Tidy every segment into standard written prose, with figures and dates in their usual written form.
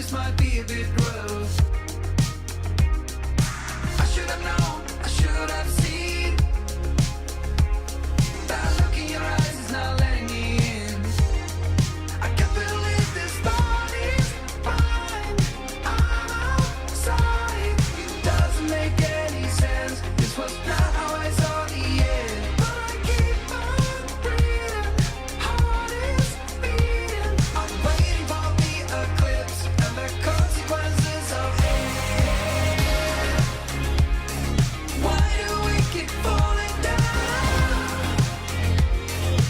this might be a bit gross. I should have known, I should have seen. That look in your eyes is not letting me in. I can't believe this body's fine. I'm outside. It doesn't make any sense. This was not how I saw the end. But I keep on breathing. Heart is beating. I'm waiting for the eclipse and the consequences of it. Why do we keep falling down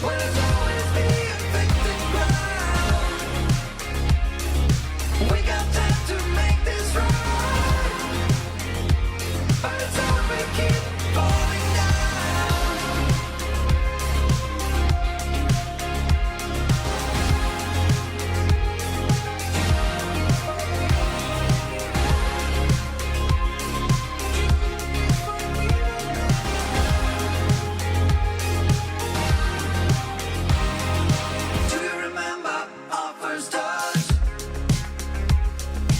when it's always the affected ground? We got time to make this right, but it's all we keep falling down. Do you remember our first touch?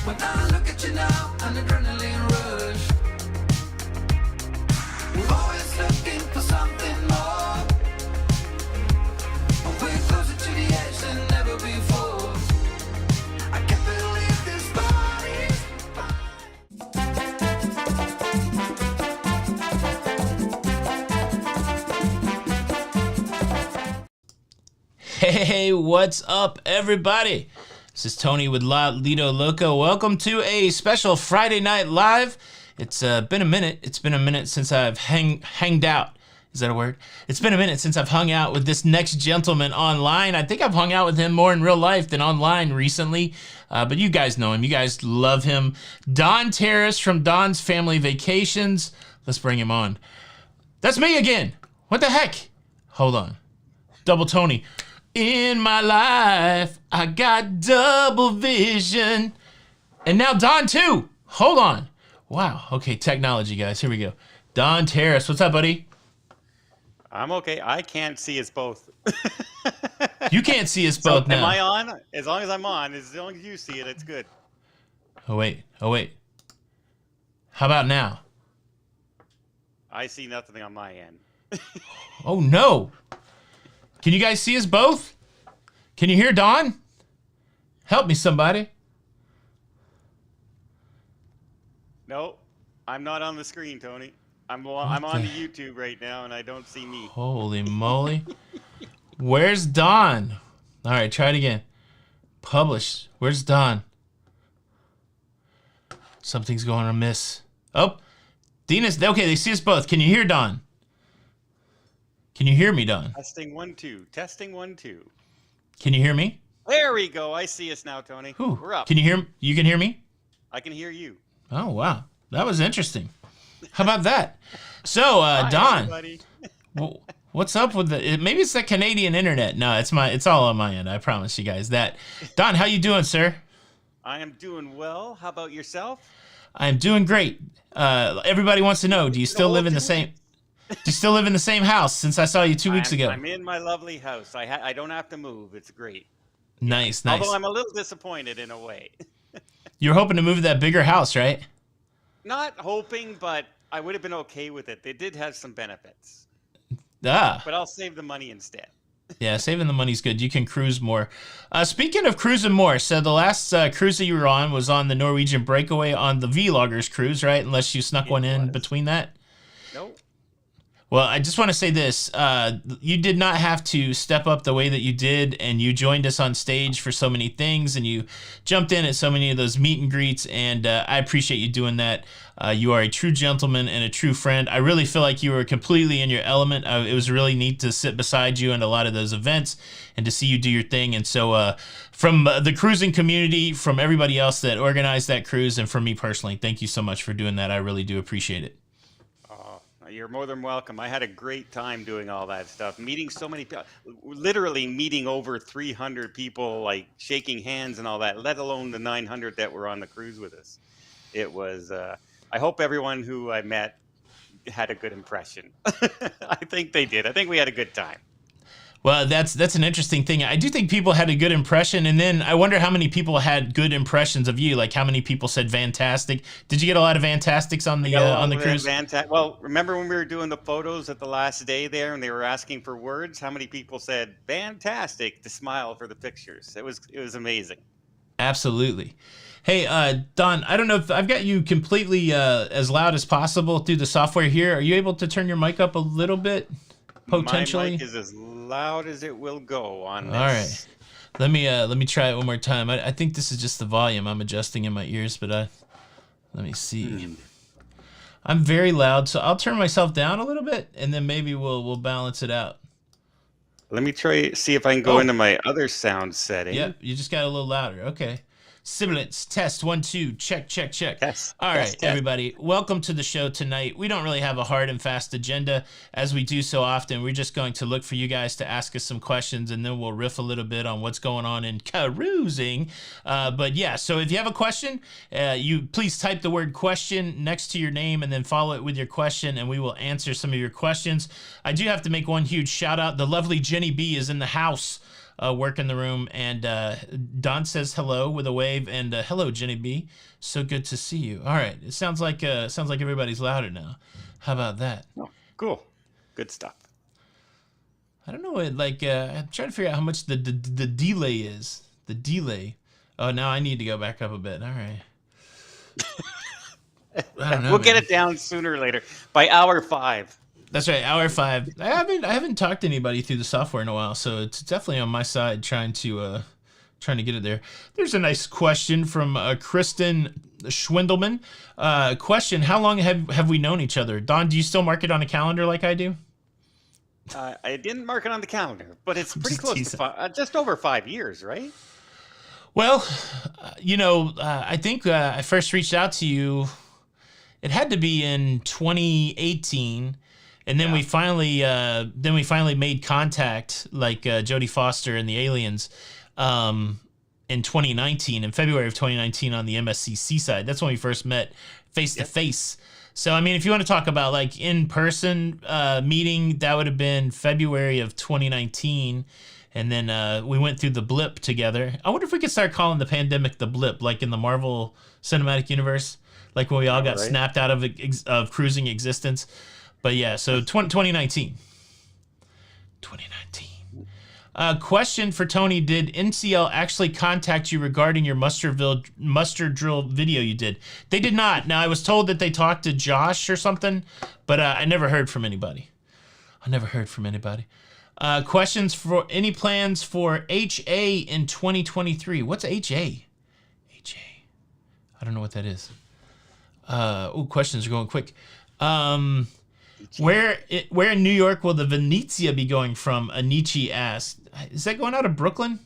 When I look at you now, an adrenaline rush. We're always looking for something more. We're closer to the edge than ever before. I can't believe this body's Hey, what's up, everybody? This is Tony with La Lido Loco. Welcome to a special Friday Night Live. It's been a minute. It's been a minute since I've hanged out. Is that a word? It's been a minute since I've hung out with this next gentleman online. I think I've hung out with him more in real life than online recently. But you guys know him. You guys love him. Don Terrace from Don's Family Vacations. Let's bring him on. That's me again. What the heck? Hold on. Double Tony. In my life, I got double vision. And now Don too. Hold on. Wow. Okay, technology, guys. Here we go. Don Terrace. What's up, buddy? I'm okay. I can't see us both. You can't see us both now. Am I on? As long as I'm on, as long as you see it, it's good. Oh, wait. Oh, wait. How about now? I see nothing on my end. Oh, no. Can you guys see us both? Can you hear Don? Help me, somebody. No, I'm not on the screen, Tony. I'm on the YouTube right now, and I don't see me. Holy moly. Where's Don? All right, try it again. Publish. Where's Don? Something's going amiss. Oh, Dina's. Okay, they see us both. Can you hear Don? Can you hear me, Don? Testing 1 2. Testing 1 2. Can you hear me? There we go. I see us now, Tony. Whew. We're up. Can you hear? You can hear me? I can hear you. Oh wow, that was interesting. How about that? So, Hi, Don, everybody. what's up with the? Maybe it's the Canadian internet. No, it's all on my end. I promise you guys that. Don, how you doing, sir? I am doing well. How about yourself? I am doing great. Everybody wants to know: do you still live in the same? Do you still live in the same house since I saw you 2 weeks ago? I'm in my lovely house. I don't have to move. It's great. Nice. Although I'm a little disappointed in a way. You're hoping to move to that bigger house, right? Not hoping, but I would have been okay with it. They did have some benefits. Ah. But I'll save the money instead. Yeah, saving the money's good. You can cruise more. Speaking of cruising more, so the last cruise that you were on was on the Norwegian Breakaway on the Vloggers cruise, right? Unless you snuck one in between that. Nope. Well, I just want to say this. You did not have to step up the way that you did, and you joined us on stage for so many things, and you jumped in at so many of those meet and greets, and I appreciate you doing that. You are a true gentleman and a true friend. I really feel like you were completely in your element. It was really neat to sit beside you in a lot of those events and to see you do your thing. And so from the cruising community, from everybody else that organized that cruise, and from me personally, thank you so much for doing that. I really do appreciate it. You're more than welcome. I had a great time doing all that stuff, meeting so many people, literally meeting over 300 people, like shaking hands and all that, let alone the 900 that were on the cruise with us. It was, I hope everyone who I met had a good impression. I think they did. I think we had a good time. Well, that's an interesting thing. I do think people had a good impression, and then I wonder how many people had good impressions of you. Like how many people said "fantastic"? Did you get a lot of "fantastics" I got a on lot the of that cruise? Well, remember when we were doing the photos at the last day there, and they were asking for words? How many people said "fantastic" to smile for the pictures? It was amazing. Absolutely. Hey, Don, I don't know if I've got you completely as loud as possible through the software here. Are you able to turn your mic up a little bit, My mic potentially? is as loud as it will go on All right. this. Let me try it one more time. I think this is just the volume I'm adjusting in my ears, but let me see. Hmm. I'm very loud, so I'll turn myself down a little bit, and then maybe we'll balance it out. Let me try see if I can go Oh, into my other sound yep, setting. you just got a little louder. Okay. Sibilance, test, 1, 2, check, check, check. Test, All right, test, test. everybody, welcome to the show tonight. We don't really have a hard and fast agenda as we do so often. We're just going to look for you guys to ask us some questions, and then we'll riff a little bit on what's going on in cruising. But yeah, so if you have a question, you please type the word question next to your name and then follow it with your question, and we will answer some of your questions. I do have to make one huge shout out. The lovely Jenny B is in the house. Work in the room, and Don says hello with a wave, and hello, Jenny B. So good to see you. All right, it sounds like everybody's louder now. How about that? Oh, cool. Good stuff. I don't know. I'm trying to figure out how much the delay is. The delay. Oh, now I need to go back up a bit. All right. I don't know, We'll get man. it down sooner or later. By hour 5. That's right, hour 5. I haven't talked to anybody through the software in a while, so it's definitely on my side trying to get it there. There's a nice question from Kristen Schwindelman. Question: how long have we known each other? Don, do you still mark it on a calendar like I do? I didn't mark it on the calendar, but it's I'm pretty just close to teasing. just over 5 years, right? Well, I think I first reached out to you. It had to be in 2018, and Yeah. then we finally made contact, like Jodie Foster and the aliens, um, in 2019, in February of 2019 on the MSC side. That's when we first met face to Yep. face. So I mean, if you want to talk about like in person meeting, that would have been February of 2019. And then we went through the blip together. I wonder if we could start calling the pandemic the blip, like in the Marvel Cinematic Universe, like when we all All got right. snapped out of cruising existence. But yeah, so 2019. 2019. Question for Tony: did NCL actually contact you regarding your muster drill video you did? They did not. Now I was told that they talked to Josh or something, but I never heard from anybody. I never heard from anybody. Questions for any plans for HA in 2023? What's HA? HA. I don't know what that is. Questions are going quick. Where in New York will the Venezia be going from? Anichi asked. Is that going out of Brooklyn?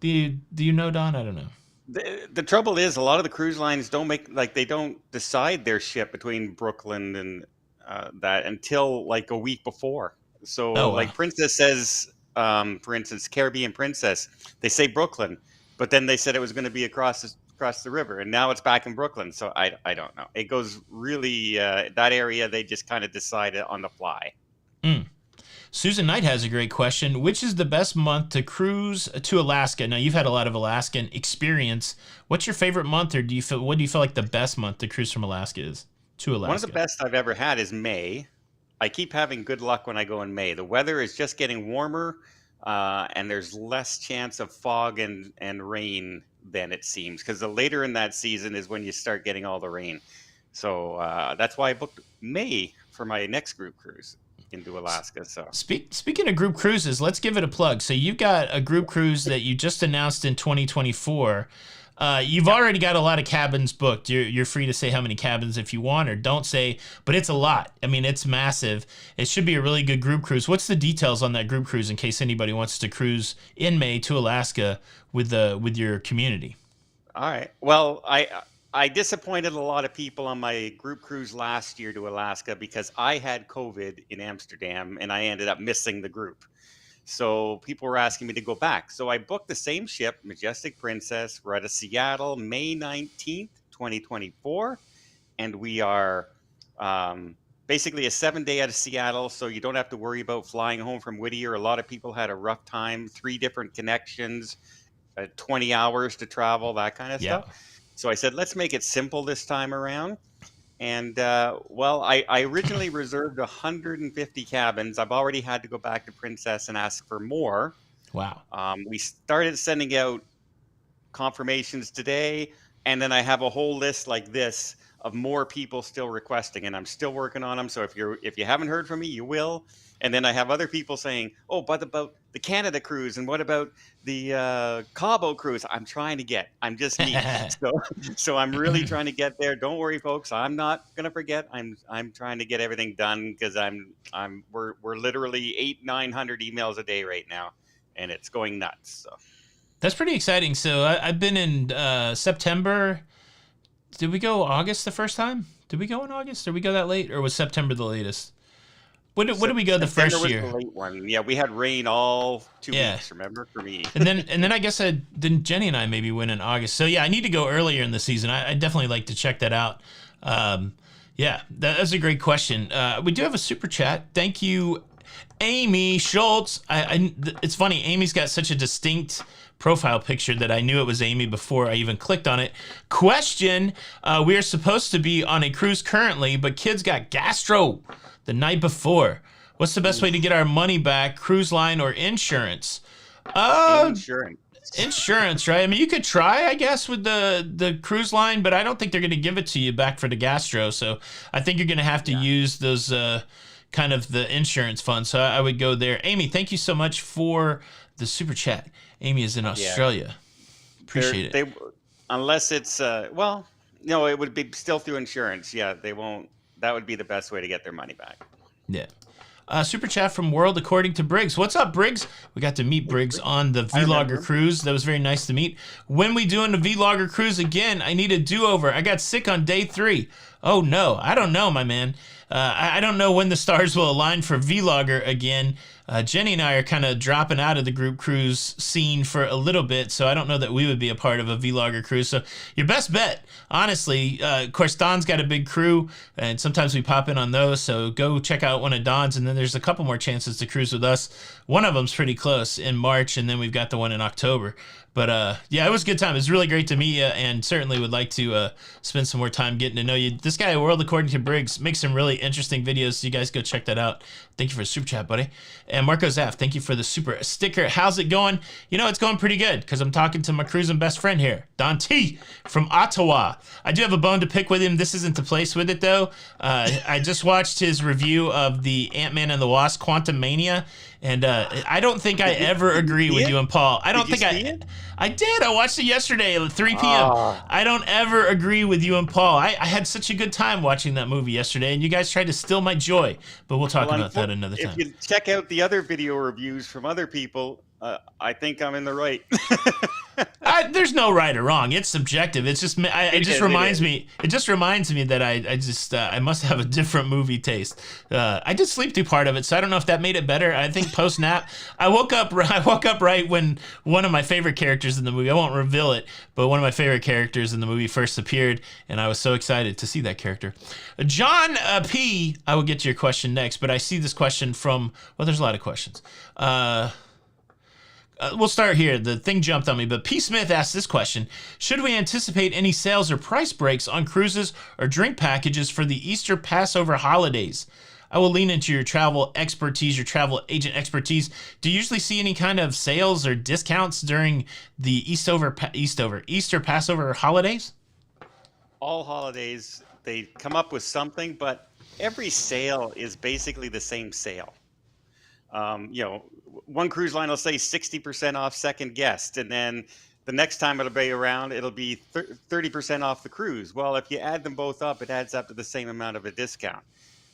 Do you know, Don? I don't know. The trouble is, a lot of the cruise lines they don't decide their ship between Brooklyn and that until like a week before. So, Oh wow. like Princess says, for instance, Caribbean Princess, they say Brooklyn, but then they said it was going to be across the river, and now it's back in Brooklyn. So I don't know. It goes really that area. They just kind of decide it on the fly. Mm. Susan Knight has a great question. Which is the best month to cruise to Alaska? Now you've had a lot of Alaskan experience. What's your favorite month, or what do you feel like the best month to cruise from Alaska is to One of the Alaska? best I've ever had is May. I keep having good luck when I go in May. The weather is just getting warmer, and there's less chance of fog and rain than it seems. Because the later in that season is when you start getting all the rain. So that's why I booked May for my next group cruise into Alaska. So Speaking of group cruises, let's give it a plug. So you've got a group cruise that you just announced in 2024. You've yeah. already got a lot of cabins booked. You're free to say how many cabins if you want, or don't say, but it's a lot. I mean, it's massive. It should be a really good group cruise. What's the details on that group cruise in case anybody wants to cruise in May to Alaska with your community? All right. Well, I disappointed a lot of people on my group cruise last year to Alaska because I had COVID in Amsterdam and I ended up missing the group. So people were asking me to go back. So I booked the same ship, Majestic Princess. We're out of Seattle, May 19th, 2024. And we are basically a 7 day out of Seattle, so you don't have to worry about flying home from Whittier. A lot of people had a rough time, 3 different connections, 20 hours to travel, that kind of Yeah. stuff. So I said, let's make it simple this time around. And well, I originally reserved 150 cabins. I've already had to go back to Princess and ask for more. Wow. We started sending out confirmations today, and then I have a whole list like this of more people still requesting, and I'm still working on them. So if you haven't heard from me, you will. And then I have other people saying, "Oh, but about the Canada cruise, and what about the Cabo cruise?" I'm just me, so I'm really trying to get there. Don't worry, folks. I'm not gonna forget. I'm trying to get everything done because we're literally 800-900 emails a day right now, and it's going nuts. So. That's pretty exciting. So I've been in September. Did we go August the first time? Did we go in August? Did we go that late? Or was September the latest? When did we go the September first was year? the late one. Yeah, we had rain all 2 weeks, remember, for me. and then I guess then Jenny and I maybe went in August. So yeah, I need to go earlier in the season. I definitely like to check that out. Yeah, that's a great question. We do have a super chat. Thank you, Amy Schultz. It's funny. Amy's got such a distinct profile picture that I knew it was Amy before I even clicked on it. Question: we are supposed to be on a cruise currently, but kids got gastro the night before. What's the best way to get our money back? Cruise line or insurance? Insurance. Insurance, right? I mean, you could try, I guess, with the cruise line, but I don't think they're going to give it to you back for the gastro. So I think you're going to have to use those kind of the insurance fund. So I would go there. Amy, thank you so much for the super chat. Amy is in Australia. Appreciate it. Unless it's well, no, it would be still through insurance. Yeah, they won't. That would be the best way to get their money back. Yeah. Super chat from World According to Briggs. What's up, Briggs? We got to meet Briggs on the Vlogger cruise. That was very nice to meet. When we doing the Vlogger cruise again, I need a do-over. I got sick on day 3. Oh no, I don't know, my man. I don't know when the stars will align for Vlogger again. Jenny and I are kind of dropping out of the group cruise scene for a little bit, so I don't know that we would be a part of a Vlogger cruise. So your best bet, honestly, of course, Don's got a big crew, and sometimes we pop in on those, so go check out one of Don's, and then there's a couple more chances to cruise with us. One of them's pretty close in March, and then we've got the one in October. But yeah, it was a good time. It was really great to meet you, and certainly would like to spend some more time getting to know you. This guy, World According to Briggs, makes some really interesting videos, so you guys go check that out. Thank you for the super chat, buddy. And Marco Zaff, thank you for the super sticker. How's it going? You know, it's going pretty good, because I'm talking to my cruising best friend here, Don T. from Ottawa. I do have a bone to pick with him. This isn't the place with it, though. I just watched his review of the Ant-Man and the Wasp Quantum Mania, and I don't think I ever agree with you and Paul. I don't think I did. I watched it yesterday at 3 p.m. I don't ever agree with you and Paul. I had such a good time watching that movie yesterday, and you guys tried to steal my joy. But we'll talk about that another time. If you check out the other video reviews from other people, I think I'm in the right. There's no right or wrong. It's subjective. It's just it just reminds me that I must have a different movie taste. I did sleep through part of it, so I don't know if that made it better. I think post nap, I woke up right when one of my favorite characters in the movie, I won't reveal it, but one of my favorite characters in the movie first appeared, and I was so excited to see that character. John P. I will get to your question next, but I see this question from, well, there's a lot of questions. We'll start here. The thing jumped on me, but P. Smith asked this question. Should we anticipate any sales or price breaks on cruises or drink packages for the Easter Passover holidays? I will lean into your travel expertise, your travel agent expertise. Do you usually see any kind of sales or discounts during the Easter Passover holidays? All holidays, they come up with something, but every sale is basically the same sale. One cruise line will say 60% off second guest, and then the next time it'll be around, it'll be 30% off the cruise. Well, if you add them both up, it adds up to the same amount of a discount.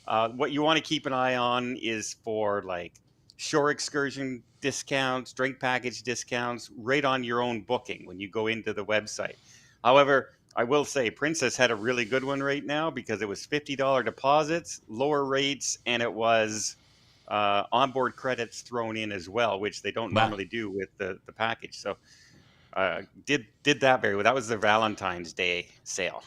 What you want to keep an eye on is for like shore excursion discounts, drink package discounts, right on your own booking when you go into the website. However, I will say Princess had a really good one right now because it was $50 deposits, lower rates, and it was onboard credits thrown in as well, which they don't normally do with the package. So did that very well. That was the Valentine's Day sale.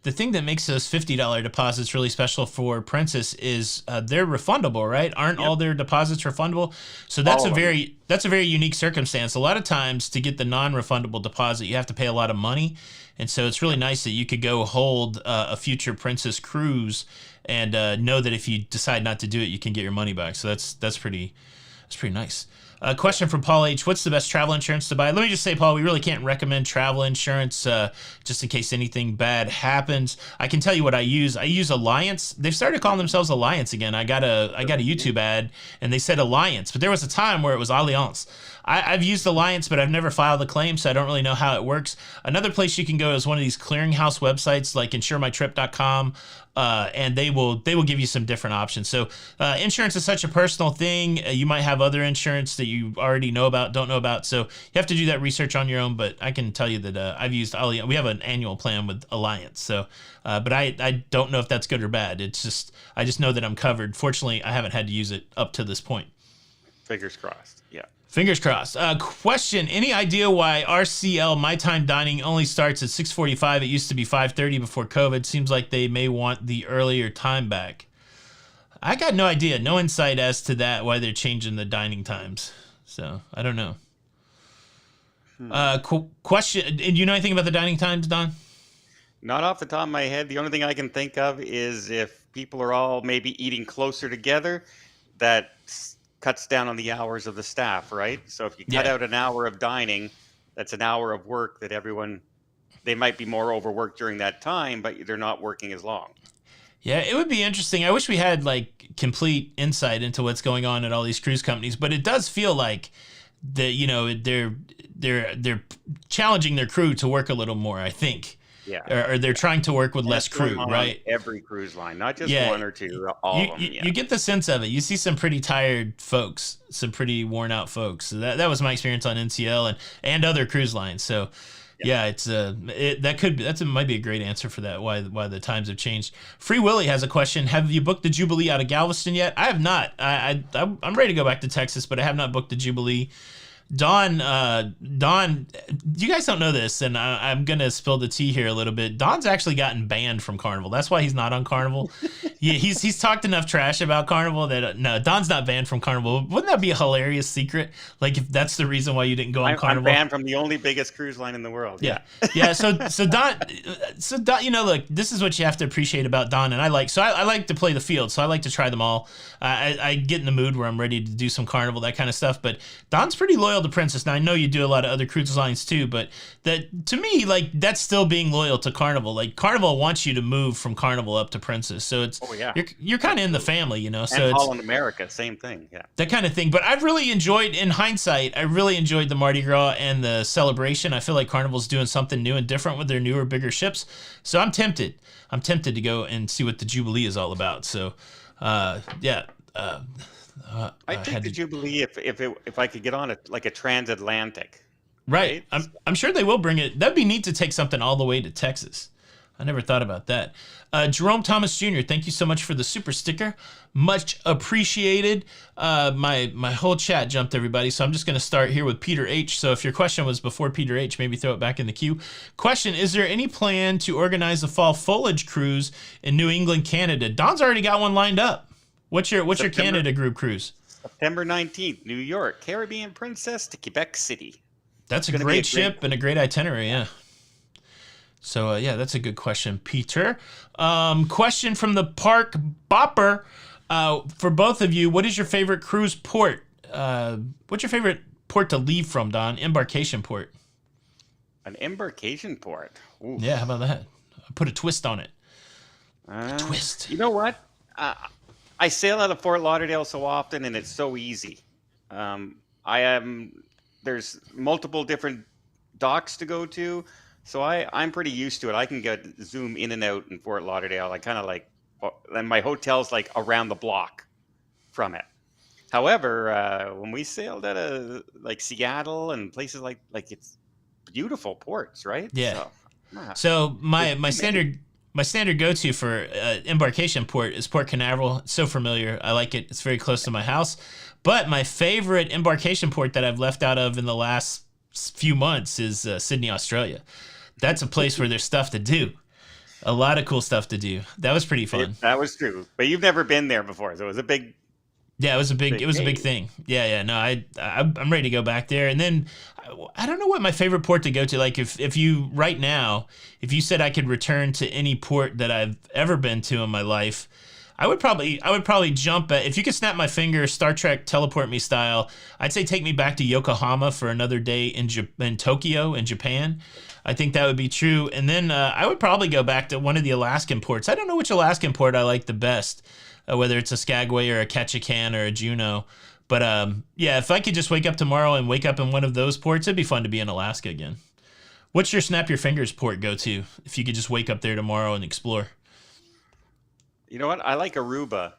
the thing that makes those $50 deposits really special for Princess is they're refundable, right? Aren't all their deposits refundable? So that's All of them. that's a very unique circumstance. A lot of times to get the non-refundable deposit, you have to pay a lot of money. And so it's really nice that you could go hold a future Princess cruise and know that if you decide not to do it, you can get your money back. So that's pretty nice. A question from Paul H. What's the best travel insurance to buy? Let me just say, Paul, we really can't recommend travel insurance just in case anything bad happens. I can tell you what I use. I use Alliance. They've started calling themselves Alliance again. I got a YouTube ad, and they said Alliance, but there was a time where it was Alliance. I've used Alliance, but I've never filed a claim, so I don't really know how it works. Another place you can go is one of these clearinghouse websites like insuremytrip.com. And they will give you some different options. So insurance is such a personal thing. You might have other insurance that you already know about, don't know about. So you have to do that research on your own. But I can tell you that I've used Alliance. We have an annual plan with Alliance. So, but I don't know if that's good or bad. It's just I just know that I'm covered. Fortunately, I haven't had to use it up to this point. Fingers crossed. Yeah. Fingers crossed. Question, any idea why RCL My Time Dining only starts at 6:45? It used to be 5:30 before COVID. Seems like they may want the earlier time back. I got no idea, no insight as to that, why they're changing the dining times. So, I don't know. Question, do you know anything about the dining times, Don? Not off the top of my head. The only thing I can think of is if people are all maybe eating closer together, that cuts down on the hours of the staff, right? So if you cut out an hour of dining, that's an hour of work that they might be more overworked during that time, but they're not working as long. Yeah, it would be interesting. I wish we had like complete insight into what's going on at all these cruise companies, but it does feel like they're challenging their crew to work a little more, I think. Yeah. Or they're trying to work with less crew, right? Every cruise line, not just one or two, all of them. You get the sense of it. You see some pretty tired folks, some pretty worn out folks. So that was my experience on NCL and other cruise lines. So it's that might be a great answer for that. Why the times have changed. Free Willy has a question. Have you booked the Jubilee out of Galveston yet? I have not. I'm ready to go back to Texas, but I have not booked the Jubilee. Don, you guys don't know this, and I'm gonna spill the tea here a little bit. Don's actually gotten banned from Carnival. That's why he's not on Carnival. Yeah, he's talked enough trash about Carnival that no, Don's not banned from Carnival. Wouldn't that be a hilarious secret? Like if that's the reason why you didn't go on Carnival. I'm banned from the only biggest cruise line in the world. Yeah. So Don, look, this is what you have to appreciate about Don, and I like to play the field, so I like to try them all. I get in the mood where I'm ready to do some Carnival, that kind of stuff. But Don's pretty loyal to Princess. Now I know you do a lot of other cruise lines too, but that to me, like that's still being loyal to Carnival. Like Carnival wants you to move from Carnival up to Princess, so it's you're kind of in the family, you know. So and it's Holland America, same thing, that kind of thing. But I've really enjoyed, in hindsight, I really enjoyed the Mardi Gras and the celebration. I feel like Carnival's doing something new and different with their newer, bigger ships. So I'm tempted to go and see what the Jubilee is all about. So I think the Jubilee, if I could get on like a transatlantic. Right. I'm sure they will bring it. That'd be neat to take something all the way to Texas. I never thought about that. Jerome Thomas Jr., thank you so much for the super sticker. Much appreciated. My whole chat jumped, everybody, so I'm just going to start here with Peter H. So if your question was before Peter H., maybe throw it back in the queue. Question, is there any plan to organize a fall foliage cruise in New England, Canada? Don's already got one lined up. What's your Canada group cruise? September 19th, New York, Caribbean Princess to Quebec City. That's a great ship and a great itinerary, yeah. So, that's a good question, Peter. Question from the Park Bopper. For both of you, what is your favorite cruise port? What's your favorite port to leave from, Don? Embarkation port. An embarkation port? Ooh. Yeah, how about that? Put a twist on it. Twist. You know what? I sail out of Fort Lauderdale so often, and it's so easy. There's multiple different docks to go to, so I'm pretty used to it. I can zoom in and out in Fort Lauderdale. I kind of like, and my hotel's like around the block from it. However, when we sailed out of like Seattle and places like it's beautiful ports, right? Yeah. So my standard go-to for embarkation port is Port Canaveral. It's so familiar. I like it. It's very close to my house. But my favorite embarkation port that I've left out of in the last few months is Sydney, Australia. That's a place where there's stuff to do. A lot of cool stuff to do. That was pretty fun. That was true. But you've never been there before, so it was a big, Yeah, it was a big day. thing. Yeah, yeah. No, I'm ready to go back there. And then I don't know what my favorite port to go to. Like if you right now, if you said I could return to any port that I've ever been to in my life, I would probably jump at, if you could snap my finger, Star Trek teleport me style, I'd say take me back to Yokohama for another day in Tokyo in Japan. I think that would be true. And then I would probably go back to one of the Alaskan ports. I don't know which Alaskan port I like the best, whether it's a Skagway or a Ketchikan or a Juneau. But yeah, if I could just wake up tomorrow and wake up in one of those ports, it'd be fun to be in Alaska again. What's your snap your fingers port go to if you could just wake up there tomorrow and explore? You know what? I like Aruba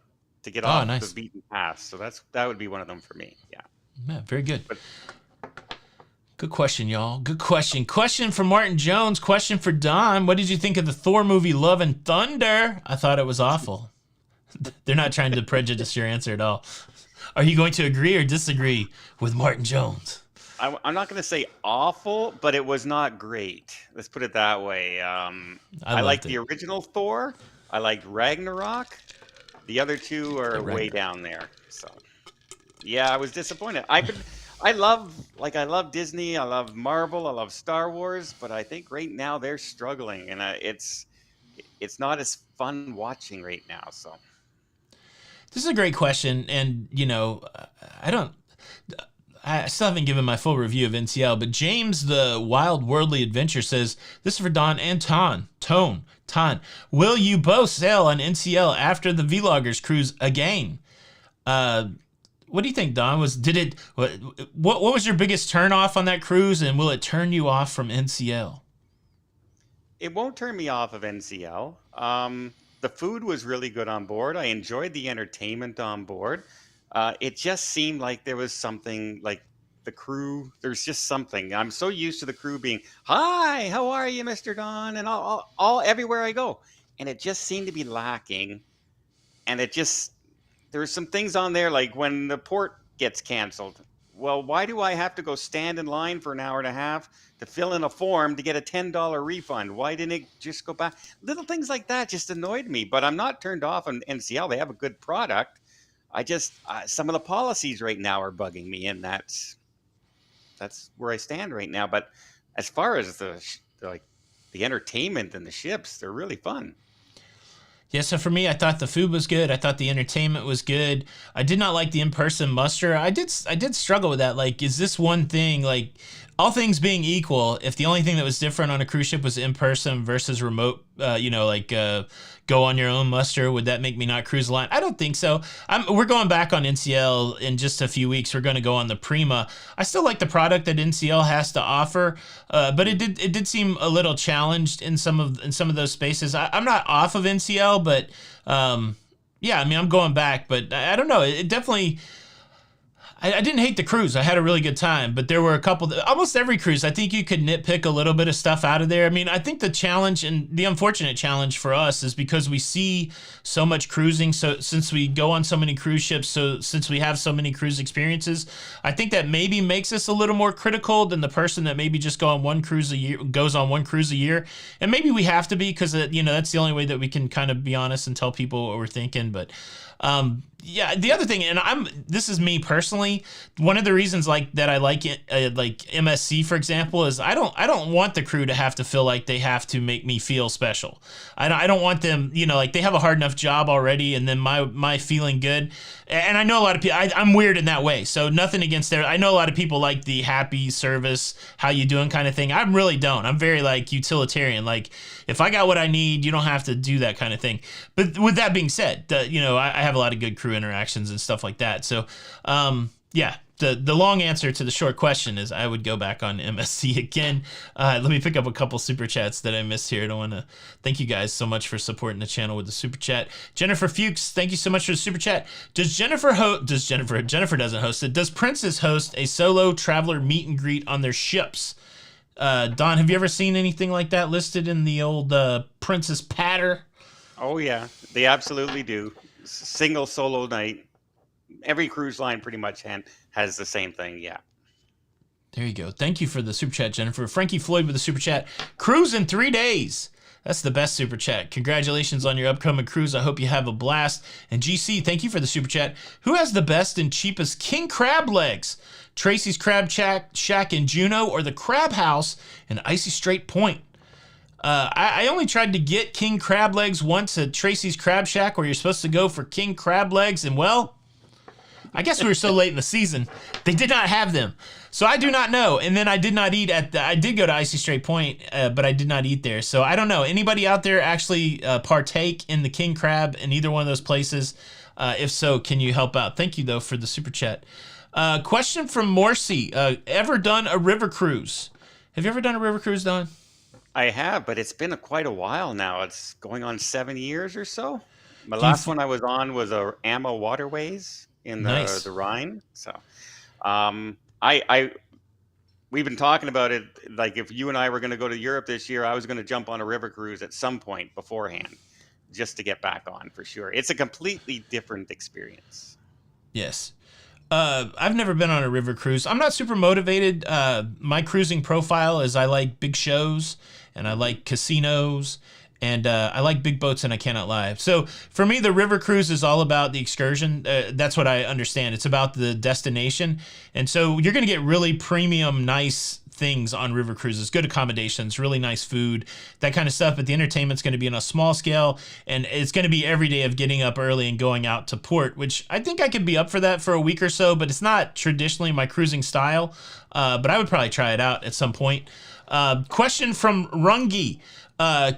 to get Oh, off nice. the beaten path. So that would be one of them for me. Yeah. Yeah, very good. But Good question, y'all. Good question. Question for Martin Jones. Question for Don. What did you think of the Thor movie Love and Thunder? I thought it was awful. They're not trying to prejudice your answer at all. Are you going to agree or disagree with Martin Jones? I'm not going to say awful, but it was not great. Let's put it that way. I loved liked it. the original Thor. I liked Ragnarok. The other two are Yeah, way Ragnarok. down there. So yeah, I was disappointed. I love Disney. I love Marvel. I love Star Wars. But I think right now they're struggling, and it's not as fun watching right now. So This is a great question, and I don't. I still haven't given my full review of NCL, but James the Wild Worldly Adventure says this is for Don and Ton. Will you both sail on NCL after the Vloggers cruise again? What do you think, Don? What was your biggest turn off on that cruise, and will it turn you off from NCL? it won't turn me off of NCL. The food was really good on board. I enjoyed the entertainment on board. It just seemed like there was something like the crew. There's just something. I'm so used to the crew being, "Hi, how are you, Mr. Don?" and all everywhere I go, and it just seemed to be lacking. And it just there's some things on there like when the port gets canceled. Well, why do I have to go stand in line for an hour and a half to fill in a form to get a $10 refund? Why didn't it just go back? Little things like that just annoyed me. But I'm not turned off on NCL. They have a good product. I just some of the policies right now are bugging me, and that's where I stand right now. But as far as the entertainment and the ships, they're really fun. Yeah, so for me, I thought the food was good. I thought the entertainment was good. I did not like the in-person muster. I did struggle with that. Like, is this one thing, like, all things being equal, if the only thing that was different on a cruise ship was in-person versus remote, go on your own muster, would that make me not cruise the line? I don't think so. We're going back on NCL in just a few weeks. We're going to go on the Prima. I still like the product that NCL has to offer, but it did seem a little challenged in some of those spaces. I'm not off of NCL, but yeah, I mean, I'm going back, but I don't know. It definitely. I didn't hate the cruise. I had a really good time, but there were a couple, almost every cruise, I think you could nitpick a little bit of stuff out of there. I mean, I think the challenge and the unfortunate challenge for us is because we see so much cruising. So since we go on so many cruise ships, so since we have so many cruise experiences, I think that maybe makes us a little more critical than the person that maybe just goes on one cruise a year. And maybe we have to be, because that's the only way that we can kind of be honest and tell people what we're thinking. But yeah, the other thing, and this is me personally, one of the reasons that I like it, like MSC for example, is I don't want the crew to have to feel like they have to make me feel special. I don't want them, like they have a hard enough job already, and then my feeling good. And I know a lot of people, I'm weird in that way, so nothing against I know a lot of people like the happy service, how you doing kind of thing. I really don't. I'm very like utilitarian. Like if I got what I need, you don't have to do that kind of thing. But with that being said, I have a lot of good crew interactions and stuff like that. So, yeah, the long answer to the short question is I would go back on MSC again. Let me pick up a couple super chats that I missed here. I don't want to thank you guys so much for supporting the channel with the super chat. Jennifer Fuchs, thank you so much for the super chat. Jennifer doesn't host it. Does Princess host a solo traveler meet and greet on their ships? Don, have you ever seen anything like that listed in the old Princess Patter? Oh yeah, they absolutely do. Single solo night. Every cruise line pretty much has the same thing. Yeah. There you go. Thank you for the super chat, Jennifer. Frankie Floyd with the super chat. Cruise in 3 days. That's the best super chat. Congratulations on your upcoming cruise. I hope you have a blast. And GC, thank you for the super chat. Who has the best and cheapest king crab legs? Tracy's Crab Shack in Juneau or the Crab House in Icy Strait Point? I only tried to get king crab legs once at Tracy's Crab Shack, where you're supposed to go for king crab legs, and well, I guess we were so late in the season, they did not have them. So I do not know. And then I did not eat I did go to Icy Strait Point, but I did not eat there. So I don't know. Anybody out there actually partake in the king crab in either one of those places? If so, can you help out? Thank you, though, for the super chat. Question from Morsi. Ever done a river cruise? Have you ever done a river cruise, Don? I have, but it's been quite a while now. It's going on 7 years or so. My last one I was on was Amma Waterways in Nice. the Rhine. So, I we've been talking about it. Like if you and I were going to go to Europe this year, I was going to jump on a river cruise at some point beforehand, just to get back on for sure. It's a completely different experience. Yes. I've never been on a river cruise. I'm not super motivated. My cruising profile is I like big shows and I like casinos and I like big boats and I cannot lie. So for me, the river cruise is all about the excursion. That's what I understand. It's about the destination. And so you're going to get really premium, nice things on river cruises, good accommodations, really nice food, that kind of stuff. But the entertainment's going to be on a small scale, and it's going to be every day of getting up early and going out to port, which I think I could be up for that for a week or so, but it's not traditionally my cruising style. But I would probably try it out at some point. Question from Rungi.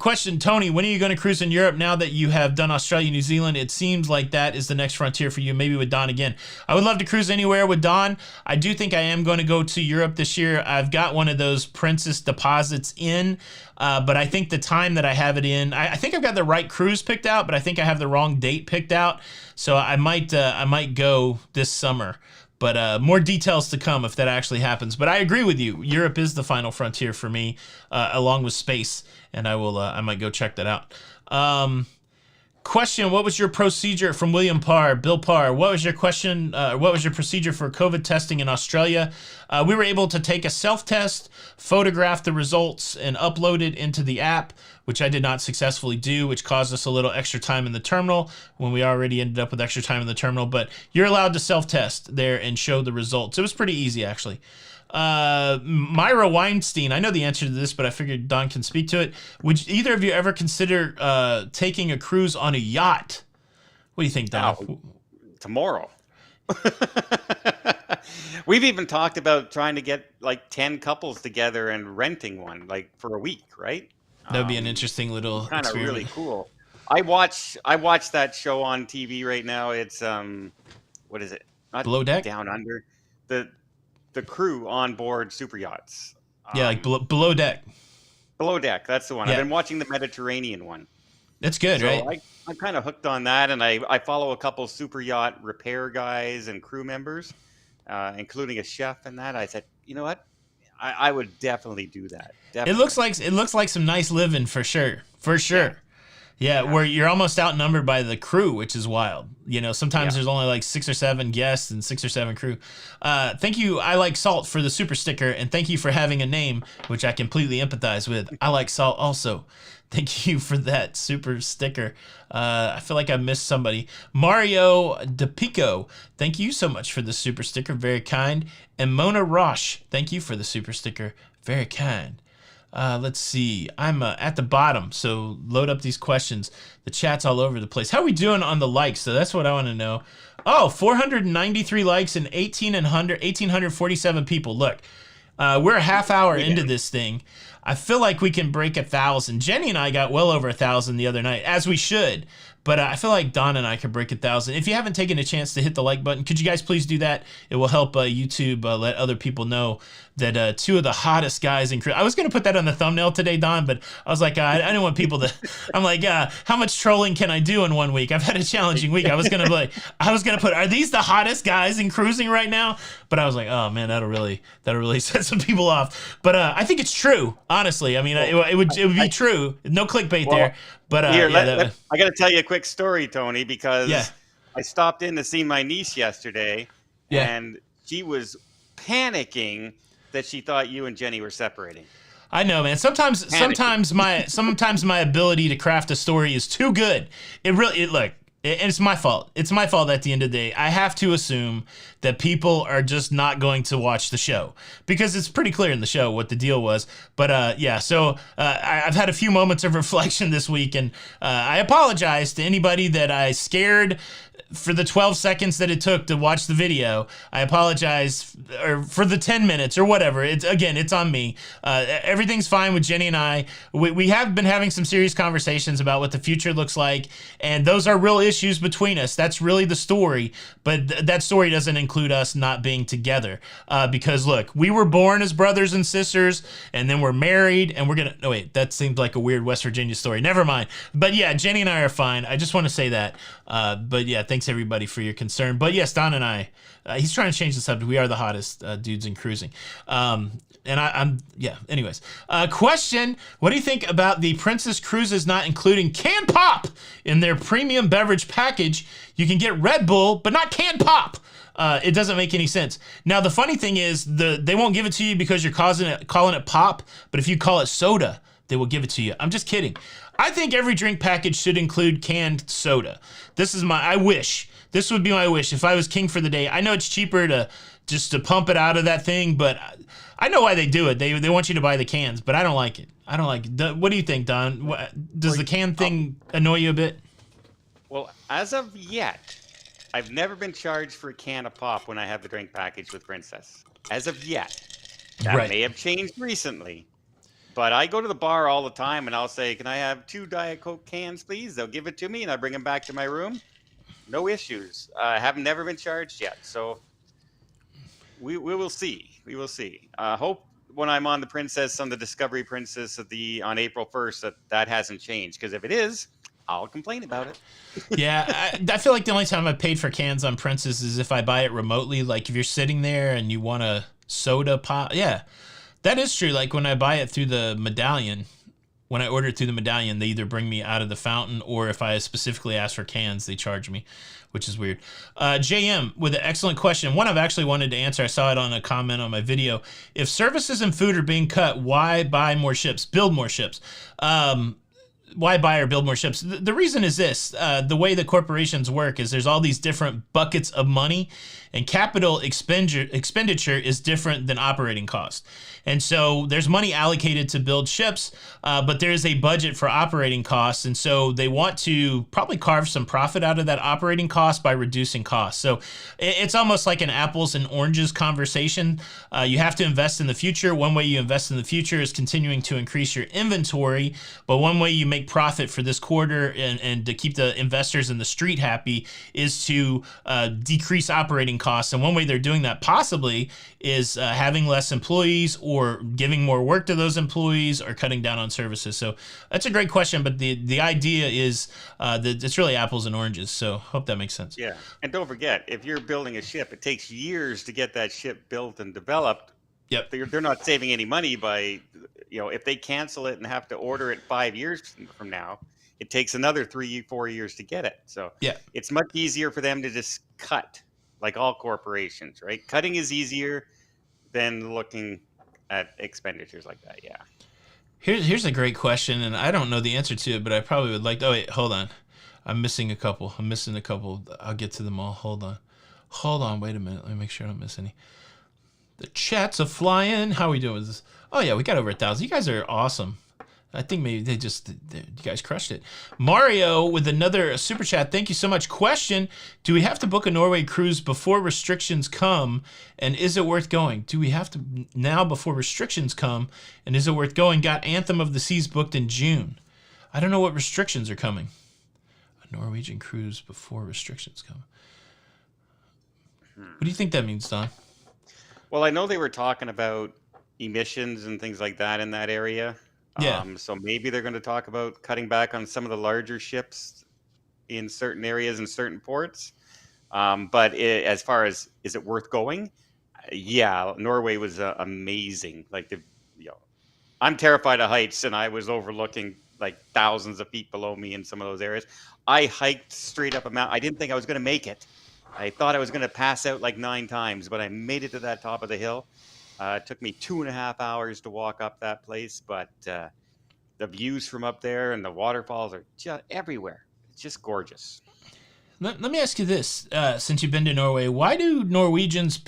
Question, Tony, when are you going to cruise in Europe now that you have done Australia, New Zealand? It seems like that is the next frontier for you, maybe with Don again. I would love to cruise anywhere with Don. I do think I am going to go to Europe this year. I've got one of those Princess deposits in, but I think the time that I have it in, I think I've got the right cruise picked out, but I think I have the wrong date picked out. So I might go this summer. But more details to come if that actually happens. But I agree with you. Europe is the final frontier for me, along with space. And I might go check that out. Question, what was your procedure from William Parr, Bill Parr? What was your question? What was your procedure for COVID testing in Australia? We were able to take a self-test, photograph the results, and upload it into the app, which I did not successfully do, which caused us a little extra time in the terminal when we already ended up with extra time in the terminal. But you're allowed to self-test there and show the results. It was pretty easy, actually. Myra Weinstein, I know the answer to this, but I figured Don can speak to it. Would either of you ever consider taking a cruise on a yacht? What do you think, Don? Now, tomorrow. We've even talked about trying to get like 10 couples together and renting one like for a week, right? That would be an interesting little Kind of experiment. really cool. I watch that show on TV right now. It's what is it? Not Below Deck? Down Under. The crew on board super yachts. Yeah, like below deck. Below Deck, that's the one. Yeah. I've been watching the Mediterranean one. That's good, So right? I'm kind of hooked on that, and I follow a couple super yacht repair guys and crew members, including a chef and that. I said, you know what? I would definitely do that. It Definitely. looks like some nice living for sure. For sure. Yeah, where you're almost outnumbered by the crew, which is wild. You know, sometimes there's only like 6 or 7 guests and 6 or 7 crew. Thank you, I Like Salt, for the super sticker, and thank you for having a name, which I completely empathize with. I Like Salt also. Thank you for that super sticker. I feel like I missed somebody. Mario DePico, thank you so much for the super sticker. Very kind. And Mona Roche, thank you for the super sticker. Very kind. Let's see. I'm at the bottom, so load up these questions. The chat's all over the place. How are we doing on the likes? So that's what I want to know. Oh, 493 likes and 1,847 people. Look, we're a half hour into this thing. I feel like we can break 1,000. Jenny and I got well over 1,000 the other night, as we should. But I feel like Don and I could break 1,000. If you haven't taken a chance to hit the like button, could you guys please do that? It will help YouTube let other people know that 2 of the hottest guys in crew. I was going to put that on the thumbnail today, Don, but I was like, I didn't want people to. I'm like, how much trolling can I do in 1 week? I've had a challenging week. I was going to put, are these the hottest guys in cruising right now? But I was like, oh man, that'll really set some people off. But I think it's true, honestly. I mean, it would be true. No clickbait there. But Here, I got to tell you a quick story, Tony, because I stopped in to see my niece yesterday, and she was panicking that she thought you and Jenny were separating. I know, man. Sometimes my ability to craft a story is too good. Look, and it's my fault. It's my fault at the end of the day. I have to assume that people are just not going to watch the show because it's pretty clear in the show what the deal was. But yeah, so I've had a few moments of reflection this week, and I apologize to anybody that I scared for the 12 seconds that it took to watch the video. I apologize for the 10 minutes or whatever. It's on me. Everything's fine with Jenny and I. We have been having some serious conversations about what the future looks like, and those are real issues between us. That's really the story, but that story doesn't include us not being together. Because look, we were born as brothers and sisters, and then we're married, and we're gonna. No, wait, that seemed like a weird West Virginia story. Never mind. But yeah, Jenny and I are fine. I just want to say that. But yeah, thanks everybody for your concern. But yes, Don and I, he's trying to change the subject. We are the hottest dudes in cruising. And I'm yeah. Anyways, question: what do you think about the Princess Cruises not including canned pop in their premium beverage package? You can get Red Bull, but not canned pop. It doesn't make any sense. Now the funny thing is, they won't give it to you because you're calling it pop. But if you call it soda, they will give it to you. I'm just kidding. I think every drink package should include canned soda. I wish. This would be my wish if I was king for the day. I know it's cheaper to pump it out of that thing, but I know why they do it. They want you to buy the cans, but I don't like it. What do you think, Don? Does the can thing annoy you a bit? Well, as of yet, I've never been charged for a can of pop when I have the drink package with Princess. As of yet. That may have changed recently. But I go to the bar all the time and I'll say, can I have 2 Diet Coke cans, please? They'll give it to me and I bring them back to my room. No issues. I have never been charged yet. So we will see. We will see. Hope when I'm on the Princess, on the Discovery Princess on April 1st, that hasn't changed. Because if it is, I'll complain about it. Yeah, I feel like the only time I paid for cans on Princess is if I buy it remotely. Like if you're sitting there and you want a soda pop. Yeah. That is true. Like when I buy it through the medallion, when I order it through the medallion, they either bring me out of the fountain or if I specifically ask for cans, they charge me, which is weird. JM with an excellent question. One I've actually wanted to answer. I saw it on a comment on my video. If services and food are being cut, why buy more ships? Build more ships. Why buy or build more ships? The reason is this. The way that corporations work is there's all these different buckets of money, and capital expenditure is different than operating costs. And so there's money allocated to build ships, but there's a budget for operating costs. And so they want to probably carve some profit out of that operating cost by reducing costs. So it's almost like an apples and oranges conversation. You have to invest in the future. One way you invest in the future is continuing to increase your inventory. But one way you make profit for this quarter and to keep the investors in the street happy is to decrease operating costs. And one way they're doing that possibly is having less employees or giving more work to those employees or cutting down on services. So that's a great question, but the idea is that it's really apples and oranges. So hope that makes sense. Yeah. And don't forget, if you're building a ship, it takes years to get that ship built and developed. Yep. They're not saving any money by, if they cancel it and have to order it 5 years from now, it takes another 3-4 years to get it. So yeah, it's much easier for them to just cut, like all corporations, right? Cutting is easier than looking at expenditures like that. Yeah. Here's a great question, and I don't know the answer to it, but I probably would like to. Oh, wait, hold on. I'm missing a couple. I'll get to them all. Hold on. Wait a minute. Let me make sure I don't miss any. The chats are flying. How are we doing with this? Oh, yeah, we got over 1,000. You guys are awesome. I think maybe you guys crushed it. Mario with another super chat. Thank you so much. Question: do we have to book a Norway cruise before restrictions come? And is it worth going? Do we have to now before restrictions come? And is it worth going? Got Anthem of the Seas booked in June. I don't know what restrictions are coming. A Norwegian cruise before restrictions come. What do you think that means, Don? Well, I know they were talking about emissions and things like that in that area. Yeah. So maybe they're going to talk about cutting back on some of the larger ships in certain areas and certain ports. But as far as is it worth going? Yeah, Norway was amazing. Like I'm terrified of heights, and I was overlooking like thousands of feet below me in some of those areas. I hiked straight up a mountain. I didn't think I was going to make it. I thought I was going to pass out like 9 times, but I made it to that top of the hill. It took me 2.5 hours to walk up that place, but the views from up there and the waterfalls are just everywhere. It's just gorgeous. Let me ask you this: since you've been to Norway, why do Norwegians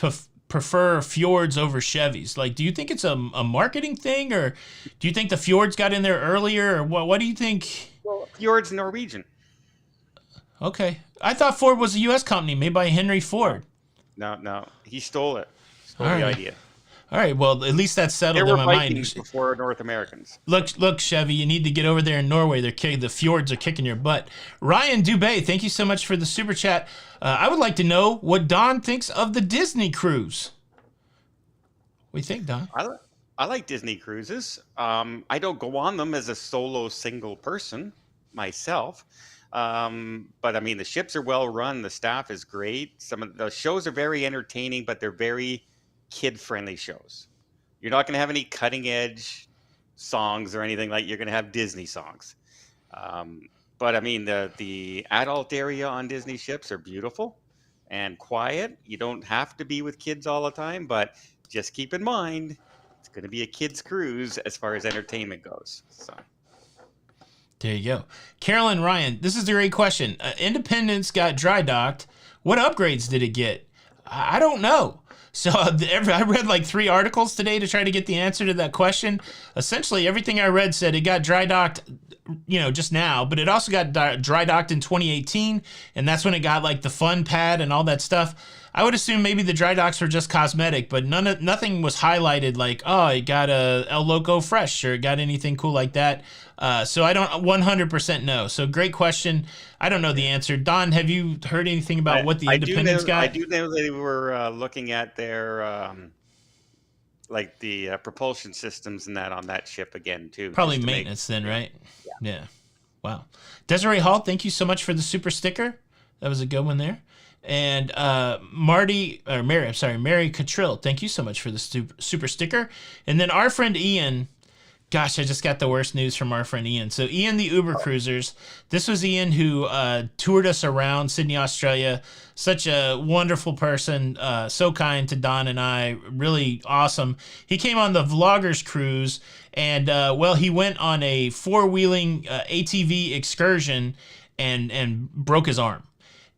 prefer fjords over Chevys? Like, do you think it's a marketing thing, or do you think the fjords got in there earlier, or what do you think? Well, fjord's Norwegian. Okay, I thought Ford was a U.S. company made by Henry Ford. No, he stole it. Stole All the right. idea. All right, well, at least that's There settled in were my Vikings mind. before North Americans. Look, Chevy, you need to get over there in Norway. The fjords are kicking your butt. Ryan Dubé, thank you so much for the super chat. I would like to know what Don thinks of the Disney cruise. What do you think, Don? I like Disney cruises. I don't go on them as a solo single person myself. But I mean, the ships are well run. The staff is great. Some of the shows are very entertaining, but they're very kid-friendly shows. You're not going to have any cutting-edge songs or anything like you're going to have Disney songs. But I mean, the adult area on Disney ships are beautiful and quiet. You don't have to be with kids all the time, but just keep in mind it's going to be a kids' cruise as far as entertainment goes. So. There you go. Carolyn Ryan, this is a great question. Independence got dry docked. What upgrades did it get? I don't know. So I read like 3 articles today to try to get the answer to that question. Essentially, everything I read said it got dry docked, just now, but it also got dry docked in 2018, and that's when it got like the fun pad and all that stuff. I would assume maybe the dry docks were just cosmetic, but nothing was highlighted like, oh, it got a El Loco Fresh or it got anything cool like that. So I don't 100% know. So great question. I don't know the answer. Don, have you heard anything about what the Independence got? I do know they were looking at their like the propulsion systems and that on that ship again too. Probably just to maintenance then, right? Yeah. Wow. Desiree Hall, thank you so much for the super sticker. That was a good one there. And Mary Cottrill, thank you so much for the super sticker. And then our friend Ian, gosh, I just got the worst news from our friend Ian. So Ian, the Uber Cruisers, this was Ian who toured us around Sydney, Australia. Such a wonderful person, so kind to Don and I, really awesome. He came on the Vloggers Cruise, and he went on a 4-wheeling ATV excursion and broke his arm.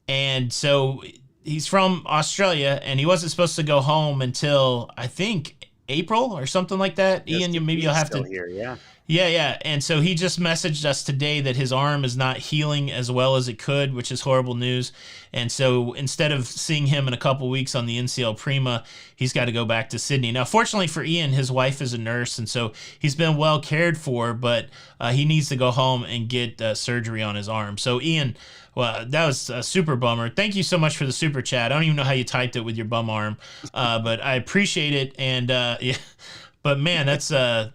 And so he's from Australia, and he wasn't supposed to go home until, I think, April or something like that. Ian, you'll have to. Here, yeah. Yeah. And so he just messaged us today that his arm is not healing as well as it could, which is horrible news. And so instead of seeing him in a couple weeks on the NCL Prima, he's got to go back to Sydney. Now, fortunately for Ian, his wife is a nurse, and so he's been well cared for, but he needs to go home and get surgery on his arm. So Ian, well, that was a super bummer. Thank you so much for the super chat. I don't even know how you typed it with your bum arm, but I appreciate it. And yeah, but man, that's a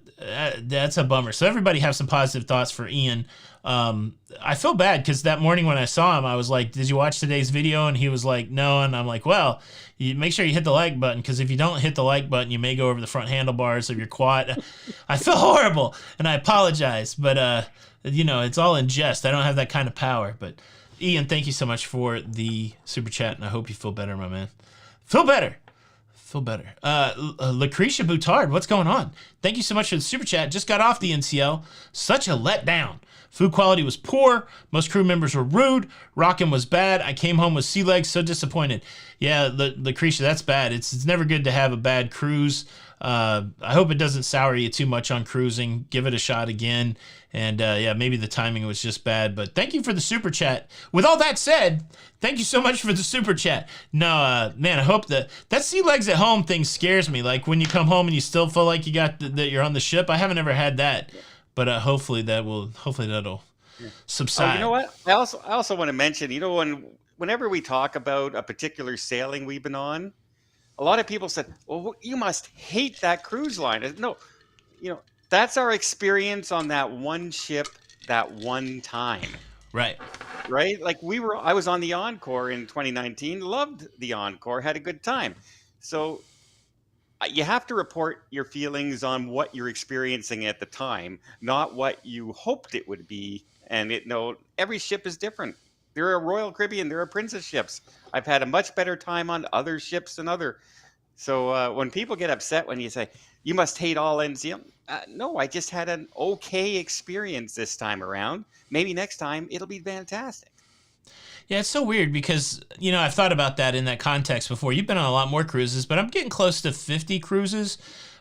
bummer. So everybody have some positive thoughts for Ian. I feel bad because that morning when I saw him, I was like, "Did you watch today's video?" And he was like, "No." And I'm like, "Well, you make sure you hit the like button, because if you don't hit the like button, you may go over the front handlebars of your quad." I feel horrible, and I apologize, but it's all in jest. I don't have that kind of power, but. Ian, thank you so much for the super chat, and I hope you feel better, my man. Feel better. Lucretia Boutard, what's going on? Thank you so much for the super chat. Just got off the NCL. Such a letdown. Food quality was poor. Most crew members were rude. Rockin' was bad. I came home with sea legs. So disappointed. Yeah, Lucretia, that's bad. It's never good to have a bad cruise. I hope it doesn't sour you too much on cruising. Give it a shot again. And maybe the timing was just bad. But thank you for the super chat. With all that said, thank you so much for the super chat. No, man, I hope that sea legs at home thing scares me. Like when you come home and you still feel like you got that you're on the ship. I haven't ever had that, but hopefully that'll subside. Oh, you know what? I also want to mention, whenever we talk about a particular sailing we've been on, a lot of people said, "Well, you must hate that cruise line." No, that's our experience on that one ship, that one time. Right. Like I was on the Encore in 2019, loved the Encore, had a good time. So you have to report your feelings on what you're experiencing at the time, not what you hoped it would be. And every ship is different. There are Royal Caribbean, there are Princess ships. I've had a much better time on other ships than other So when people get upset when you say you must hate all NCM, no, I just had an okay experience this time around. Maybe next time it'll be fantastic. Yeah, it's so weird because, I've thought about that in that context before. You've been on a lot more cruises, but I'm getting close to 50 cruises.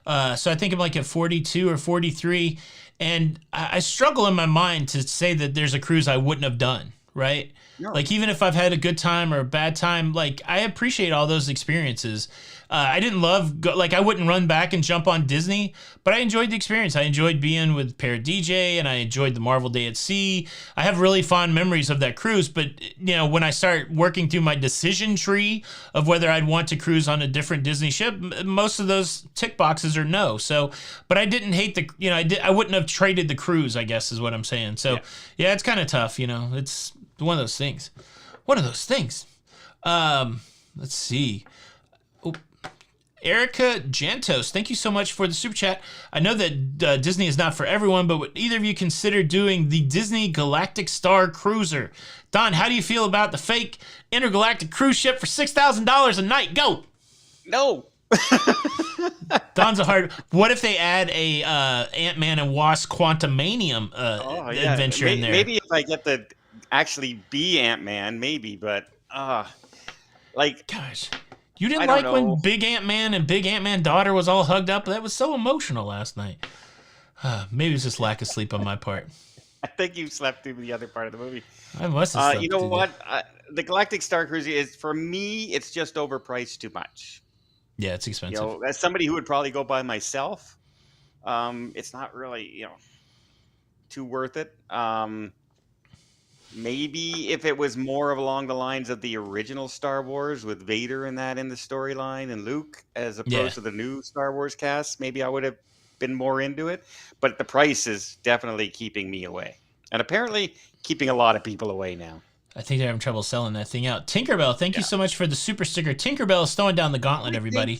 So I think I'm like at 42 or 43. And I struggle in my mind to say that there's a cruise I wouldn't have done, right? No. Like, even if I've had a good time or a bad time, like, I appreciate all those experiences. I didn't I wouldn't run back and jump on Disney, but I enjoyed the experience. I enjoyed being with Para DJ, and I enjoyed the Marvel Day at Sea. I have really fond memories of that cruise, but, when I start working through my decision tree of whether I'd want to cruise on a different Disney ship, most of those tick boxes are no. So, but I didn't hate I wouldn't have traded the cruise, I guess is what I'm saying. So, yeah, it's kind of tough, It's one of those things. Let's see. Erica Jantos, thank you so much for the super chat. I know that Disney is not for everyone, but would either of you consider doing the Disney Galactic Star Cruiser? Don, how do you feel about the fake intergalactic cruise ship for $6,000 a night? Go! No. Don's a hard. What if they add a Ant-Man and Wasp Quantumanium adventure in there? Maybe if I get to actually be Ant-Man, maybe, but gosh. You didn't like when Big Ant-Man and Big Ant-Man daughter was all hugged up? That was so emotional last night. Maybe it's just lack of sleep on my part. I think you slept through the other part of the movie. I must have slept. You know what? The Galactic Star Cruiser is, for me, it's just overpriced too much. Yeah, it's expensive. As somebody who would probably go by myself, it's not really, too worth it. Maybe if it was more along the lines of the original Star Wars with Vader and that in the storyline and Luke, as opposed to the new Star Wars cast, maybe I would have been more into it. But the price is definitely keeping me away. And apparently keeping a lot of people away now. I think they're having trouble selling that thing out. Tinkerbell, thank you so much for the super sticker. Tinkerbell is throwing down the gauntlet, everybody.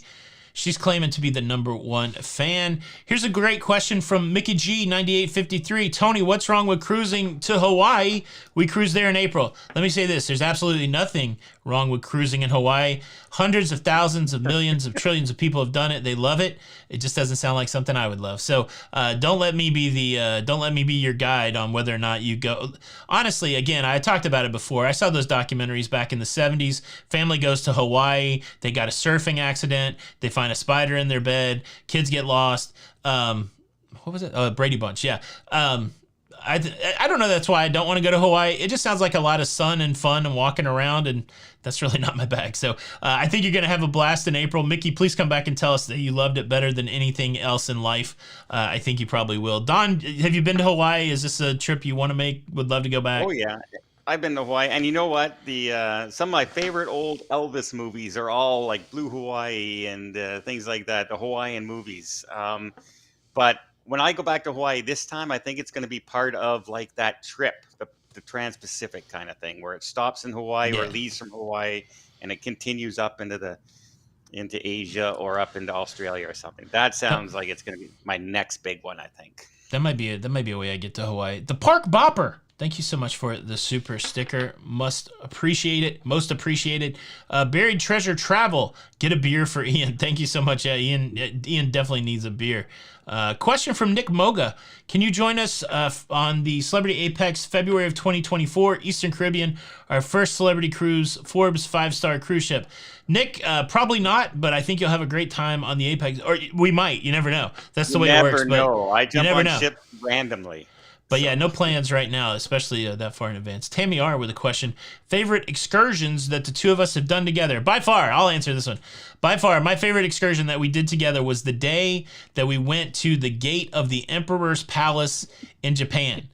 She's claiming to be the #1 fan. Here's a great question from Mickey G 9853. Tony, what's wrong with cruising to Hawaii? We cruised there in April. Let me say this. There's absolutely nothing wrong with cruising in Hawaii. Hundreds of thousands of millions of trillions of people have done it. They love it. It just doesn't sound like something I would love. So don't let me be your guide on whether or not you go. Honestly, again, I talked about it before. I saw those documentaries back in the 70s. Family goes to Hawaii. They got a surfing accident. They find a spider in their bed. Kids get lost. What was it? Oh, Brady Bunch. Yeah. I don't know. That's why I don't want to go to Hawaii. It just sounds like a lot of sun and fun and walking around, and that's really not my bag. So I think you're going to have a blast in April. Mickey, please come back and tell us that you loved it better than anything else in life. I think you probably will. Don, have you been to Hawaii? Is this a trip you want to make? Would love to go back. Oh, yeah. I've been to Hawaii. And you know what? Some of my favorite old Elvis movies are all like Blue Hawaii and things like that, the Hawaiian movies. But when I go back to Hawaii this time, I think it's going to be part of like that trip, the Trans-Pacific kind of thing, where it stops in Hawaii or leaves from Hawaii and it continues up into Asia or up into Australia or something. That sounds like it's going to be my next big one, I think. That might be a way I get to Hawaii. The Park Bopper. Thank you so much for the super sticker. Most appreciated. Buried Treasure Travel. Get a beer for Ian. Thank you so much. Yeah, Ian definitely needs a beer. Question from Nick Moga. Can you join us on the Celebrity Apex February of 2024, Eastern Caribbean, our first celebrity cruise, Forbes 5-star cruise ship? Nick, probably not, but I think you'll have a great time on the Apex. Or we might. You never know. That's the way it works. You never know. I jump on ships randomly. But yeah, no plans right now, especially that far in advance. Tammy R with a question. Favorite excursions that the two of us have done together? By far, I'll answer this one. By far, my favorite excursion that we did together was the day that we went to the gate of the Emperor's Palace in Japan.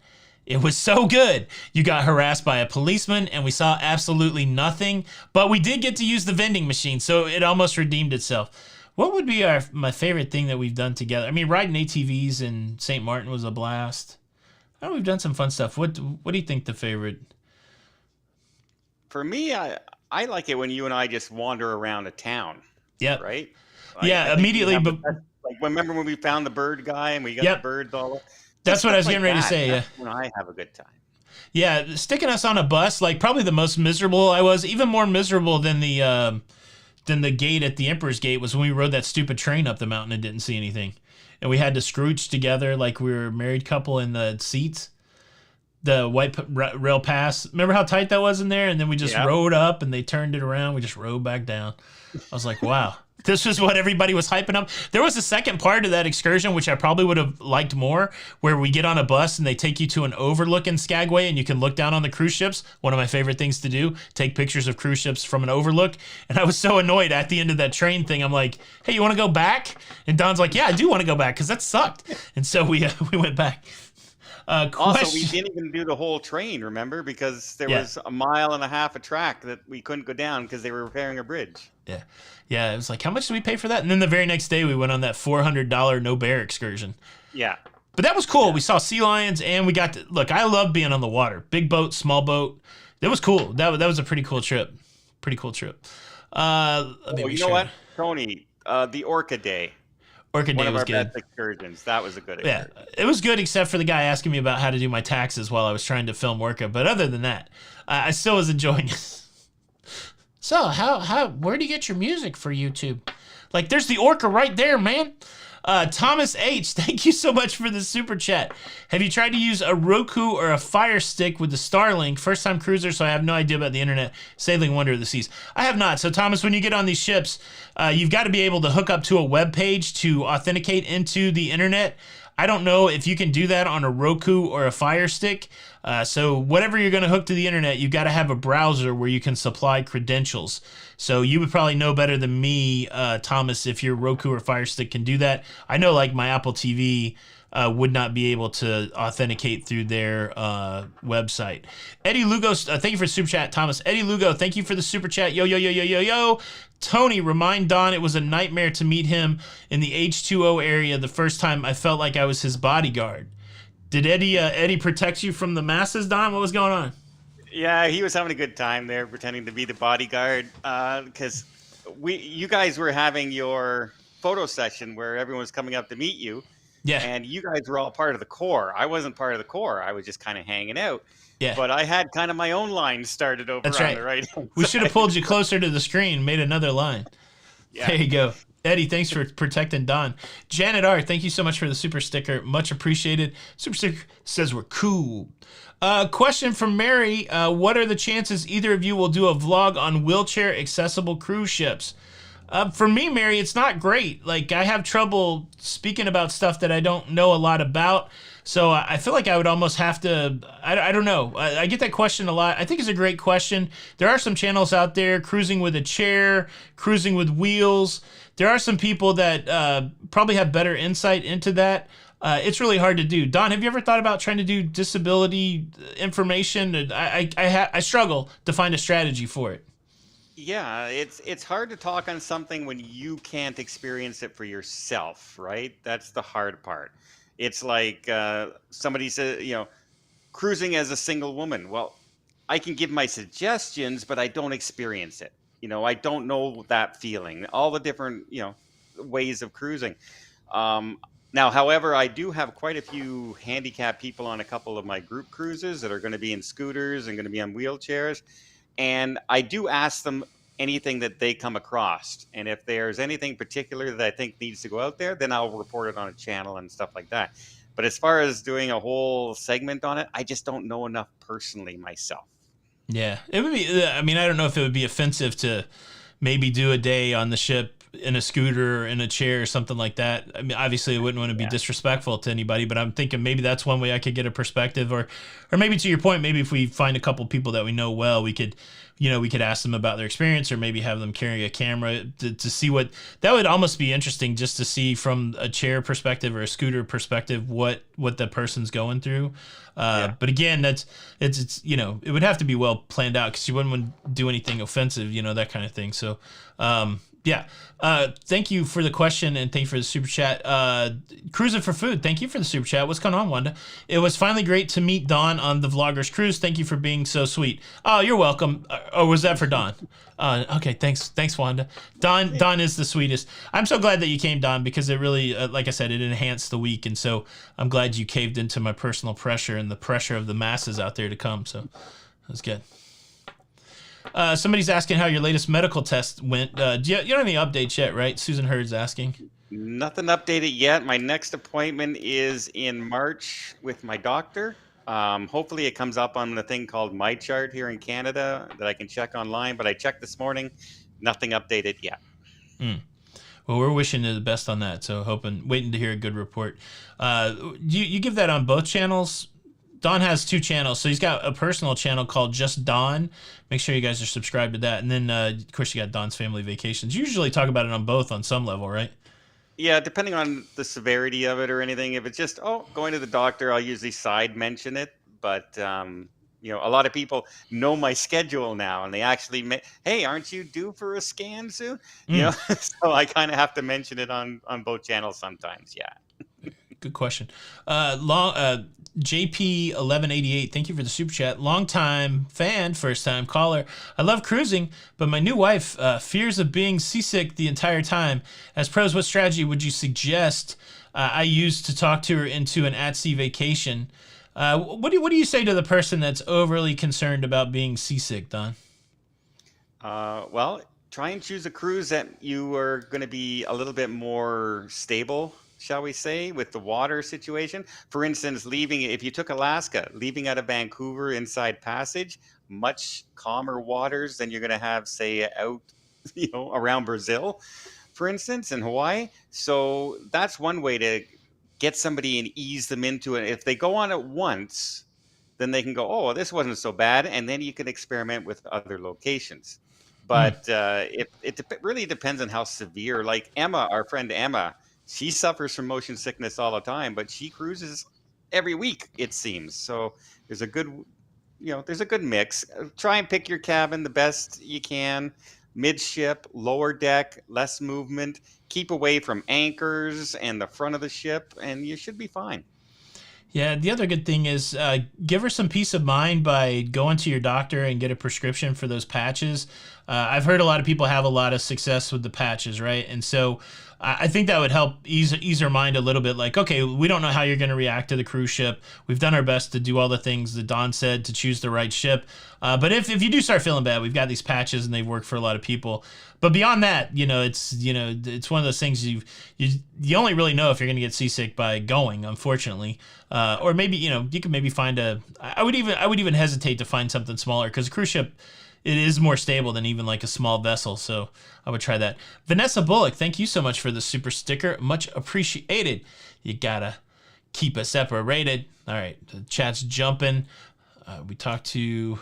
It was so good. You got harassed by a policeman and we saw absolutely nothing, but we did get to use the vending machine, so it almost redeemed itself. What would be my favorite thing that we've done together? I mean, riding ATVs in St. Martin was a blast. Oh, we've done some fun stuff. What do you think the favorite? For me, I like it when you and I just wander around a town. Yeah. Right? Yeah, immediately. But like, remember when we found the bird guy and we got the birds all? That's what I was getting ready to say. Yeah. When I have a good time. Yeah, sticking us on a bus, like probably the most miserable I was, even more miserable than the then the gate at the Emperor's Gate was when we rode that stupid train up the mountain and didn't see anything. And we had to scrooge together like we were a married couple in the seats. The white rail pass. Remember how tight that was in there? And then we just rode up and they turned it around. We just rode back down. I was like, wow. This was what everybody was hyping up. There was a second part of that excursion, which I probably would have liked more, where we get on a bus and they take you to an overlook in Skagway and you can look down on the cruise ships. One of my favorite things to do, take pictures of cruise ships from an overlook. And I was so annoyed at the end of that train thing. I'm like, hey, you want to go back? And Don's like, yeah, I do want to go back because that sucked. And so we went back. Also, we didn't even do the whole train, remember? Because there was a mile and a half of track that we couldn't go down because they were repairing a bridge. Yeah. Yeah, it was like, how much did we pay for that? And then the very next day, we went on that $400 no bear excursion. Yeah. But that was cool. Yeah. We saw sea lions, and we got to, look, I love being on the water. Big boat, small boat. It was cool. That was a pretty cool trip. Pretty cool trip. You know what, Tony? The Orca Day. Orca Day was good. One of our best excursions. That was a good excursion. Yeah, it was good except for the guy asking me about how to do my taxes while I was trying to film Orca. But other than that, I still was enjoying it. So, where do you get your music for YouTube? Like, there's the Orca right there, man. Thomas H., thank you so much for the super chat. Have you tried to use a Roku or a Fire Stick with the Starlink? First time cruiser, so I have no idea about the internet. Sailing wonder of the seas. I have not. So, Thomas, when you get on these ships, you've got to be able to hook up to a web page to authenticate into the internet. I don't know if you can do that on a Roku or a Fire Stick. So whatever you're going to hook to the internet, you've got to have a browser where you can supply credentials. So you would probably know better than me, Thomas, if your Roku or Fire Stick can do that. I know like my Apple TV would not be able to authenticate through their website. Eddie Lugo, thank you for the super chat, Thomas. Eddie Lugo, thank you for the super chat. Yo, yo, yo, yo, yo, yo. Tony, remind Don it was a nightmare to meet him in the H2O area the first time. I felt like I was his bodyguard. Did Eddie protect you from the masses, Don? What was going on? Yeah, he was having a good time there, pretending to be the bodyguard. Because you guys were having your photo session where everyone was coming up to meet you. Yeah. And you guys were all part of the core. I wasn't part of the core. I was just kind of hanging out. Yeah. But I had kind of my own line started over That's on right. the right. We should have pulled you closer to the screen, made another line. Yeah. There you go. Eddie, thanks for protecting Don. Janet R., thank you so much for the super sticker. Much appreciated. Super sticker says we're cool. Question from Mary. What are the chances either of you will do a vlog on wheelchair accessible cruise ships? For me, Mary, it's not great. Like, I have trouble speaking about stuff that I don't know a lot about. So I feel like I would almost have to, I don't know. I get that question a lot. I think it's a great question. There are some channels out there, cruising with a chair, cruising with wheels. There are some people that probably have better insight into that. It's really hard to do. Don, have you ever thought about trying to do disability information? I struggle to find a strategy for it. Yeah, it's hard to talk on something when you can't experience it for yourself, right? That's the hard part. It's like somebody said, cruising as a single woman. Well, I can give my suggestions, but I don't experience it. I don't know that feeling, all the different, ways of cruising. Now, however, I do have quite a few handicapped people on a couple of my group cruises that are going to be in scooters and going to be on wheelchairs. And I do ask them anything that they come across. And if there's anything particular that I think needs to go out there, then I'll report it on a channel and stuff like that. But as far as doing a whole segment on it, I just don't know enough personally myself. Yeah, it would be, I don't know if it would be offensive to maybe do a day on the ship in a scooter or in a chair or something like that. I mean, obviously I wouldn't want to be disrespectful to anybody, but I'm thinking maybe that's one way I could get a perspective, or maybe to your point, maybe if we find a couple people that we know well, we could ask them about their experience, or maybe have them carry a camera to see what, that would almost be interesting just to see from a chair perspective or a scooter perspective, what the person's going through. But again, it's it would have to be well planned out, because you wouldn't want to do anything offensive, that kind of thing. So, thank you for the question, and thank you for the super chat. Cruising for Food, thank you for the super chat. What's going on, Wanda? It was finally great to meet Don on the Vloggers Cruise. Thank you for being so sweet. Oh, you're welcome. Or was that for Don? Okay, thanks, Wanda. Don is the sweetest. I'm so glad that you came, Don, because it really, like I said, it enhanced the week, and so I'm glad you caved into my personal pressure and the pressure of the masses out there to come. So that was good. Somebody's asking how your latest medical test went. You don't have any updates yet, right? Susan Hurd's asking. Nothing updated yet. My next appointment is in March with my doctor. Hopefully it comes up on the thing called My Chart here in Canada that I can check online, but I checked this morning. Nothing updated yet. Well, we're wishing you the best on that. So waiting to hear a good report. You give that on both channels? Don has 2 channels, so he's got a personal channel called Just Don. Make sure you guys are subscribed to that. And then, of course, you got Don's Family Vacations. You usually talk about it on both on some level, right? Yeah, depending on the severity of it or anything. If it's just, going to the doctor, I'll usually side mention it. But, a lot of people know my schedule now, and they actually, hey, aren't you due for a scan soon? So I kind of have to mention it on both channels sometimes, yeah. Good question. JP1188, thank you for the super chat. Long time fan, first time caller. I love cruising, but my new wife fears of being seasick the entire time. As pros, what strategy would you suggest I use to talk to her into an at-sea vacation? What do you say to the person that's overly concerned about being seasick, Don? Well, try and choose a cruise that you are going to be a little bit more stable, shall we say, with the water situation. For instance, if you took Alaska, leaving out of Vancouver inside Passage, much calmer waters than you're going to have, say, out, around Brazil, for instance, in Hawaii. So that's one way to get somebody and ease them into it. If they go on it once, then they can go, oh, this wasn't so bad. And then you can experiment with other locations. But it really depends on how severe. Like Emma, our friend Emma, she suffers from motion sickness all the time, but she cruises every week, it seems. So there's a good mix. Try and pick your cabin the best you can. Midship, lower deck, less movement. Keep away from anchors and the front of the ship, and you should be fine. Yeah, the other good thing is give her some peace of mind by going to your doctor and get a prescription for those patches. I've heard a lot of people have a lot of success with the patches, right? And so I think that would help ease her mind a little bit. Like, okay, we don't know how you're going to react to the cruise ship. We've done our best to do all the things that Don said to choose the right ship. But if you do start feeling bad, we've got these patches and they've worked for a lot of people. But beyond that, it's one of those things you only really know if you're going to get seasick by going, unfortunately. Or maybe, you can maybe find I would even hesitate to find something smaller, because a cruise ship, it is more stable than even like a small vessel. So I would try that. Vanessa Bullock, thank you so much for the super sticker. Much appreciated. You gotta keep us separated. All right, the chat's jumping. We talked to...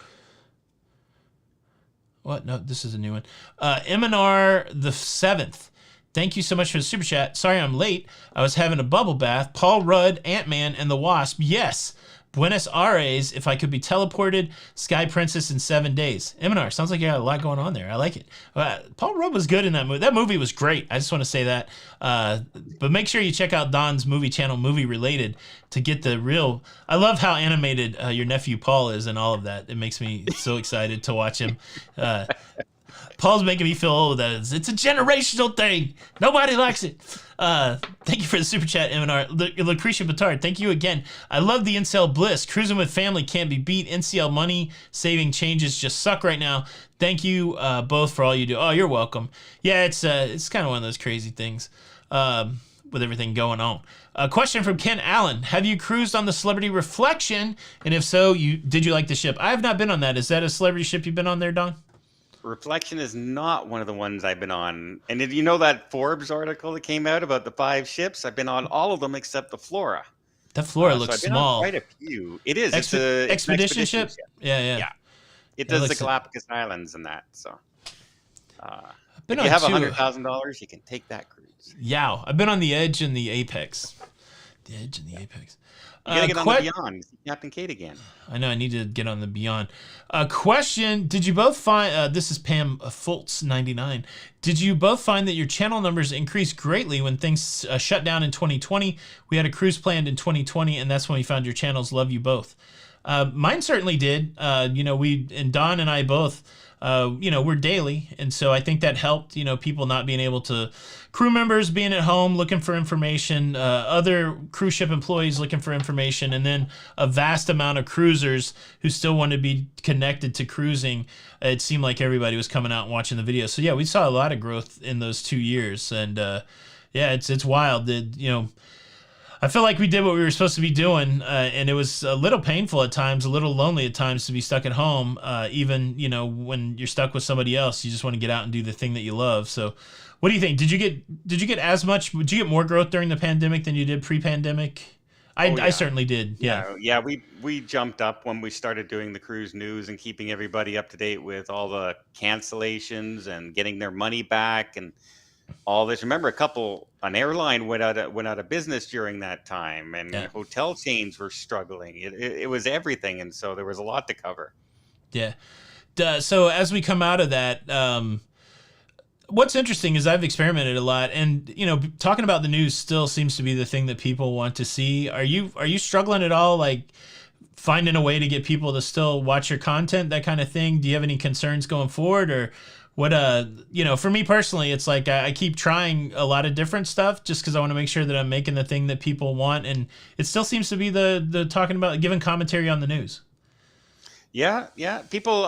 What? No, this is a new one. Eminar the 7th. Thank you so much for the super chat. Sorry I'm late. I was having a bubble bath. Paul Rudd, Ant-Man, and the Wasp. Yes. Buenos Aires, if I could be teleported. Sky Princess in 7 days. Eminar, sounds like you got a lot going on there. I like it. Paul Rudd was good in that movie. That movie was great. I just want to say that. But make sure you check out Don's movie channel, Movie Related, to get the real... I love how animated your nephew Paul is and all of that. It makes me so excited to watch him. Paul's making me feel old. It's a generational thing. Nobody likes it. Thank you for the super chat, Eminar. Lucretia Batard, thank you again. I love the incel bliss. Cruising with family can't be beat. NCL money saving changes just suck right now. Thank you both for all you do. Oh, you're welcome. Yeah, it's kind of one of those crazy things with everything going on. A question from Ken Allen. Have you cruised on the Celebrity Reflection? And if so, did you like the ship? I have not been on that. Is that a celebrity ship you've been on there, Don? Reflection is not one of the ones I've been on. And did you know that Forbes article that came out about the 5 ships? I've been on all of them except the Flora. That Flora looks I've been small. On quite a few. It is. It's an expedition ship? Yeah. It does the Galapagos Islands and that. So if you have $100,000, you can take that cruise. Yeah, I've been on the Edge and the Apex. The Edge and the Apex. You gotta get on the Beyond. Captain Kate again. I know, I need to get on the Beyond. Question, did you both find, this is Pam Fultz99, did you both find that your channel numbers increased greatly when things shut down in 2020? We had a cruise planned in 2020, and that's when we found your channels. Love you both. Mine certainly did. We and Don and I both, we're daily, and so I think that helped. People not being able to, crew members being at home looking for information, other cruise ship employees looking for information, and then a vast amount of cruisers who still want to be connected to cruising. It seemed like everybody was coming out and watching the videos. So yeah, we saw a lot of growth in those 2 years, and it's wild that. I feel like we did what we were supposed to be doing, and it was a little painful at times, a little lonely at times to be stuck at home. Even when you're stuck with somebody else, you just want to get out and do the thing that you love. So, what do you think? Did you get as much? Did you get more growth during the pandemic than you did pre-pandemic? I certainly did. Yeah. We jumped up when we started doing the cruise news and keeping everybody up to date with all the cancellations and getting their money back and all this. Remember, an airline went out of business during that time, and hotel chains were struggling. It was everything, and so there was a lot to cover. Yeah. So as we come out of that, what's interesting is I've experimented a lot, and talking about the news still seems to be the thing that people want to see. Are you struggling at all, like finding a way to get people to still watch your content, that kind of thing? Do you have any concerns going forward, or what? For me personally, it's like I keep trying a lot of different stuff just because I want to make sure that I'm making the thing that people want, and it still seems to be the talking about giving commentary on the news. Yeah. People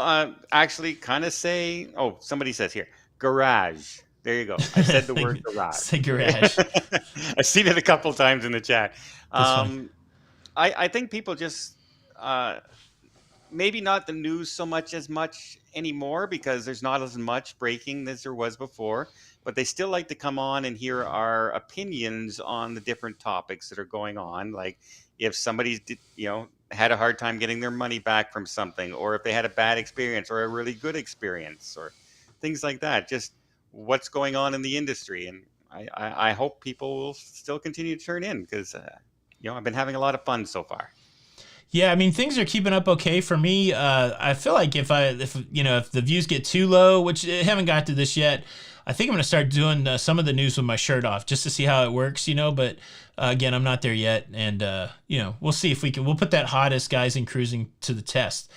actually kind of say, oh, somebody says here, garage. There you go. I said the word garage. Say garage. I've seen it a couple times in the chat. I think people just maybe not the news so much anymore because there's not as much breaking as there was before, but they still like to come on and hear our opinions on the different topics that are going on. Like if somebody's, had a hard time getting their money back from something, or if they had a bad experience or a really good experience, or things like that, just what's going on in the industry. And I hope people will still continue to turn in because, I've been having a lot of fun so far. Yeah, I mean, things are keeping up okay for me. I feel like if the views get too low, which I haven't got to this yet, I think I'm going to start doing some of the news with my shirt off just to see how it works, but again, I'm not there yet. And, we'll see if we'll put that hottest guys in cruising to the test.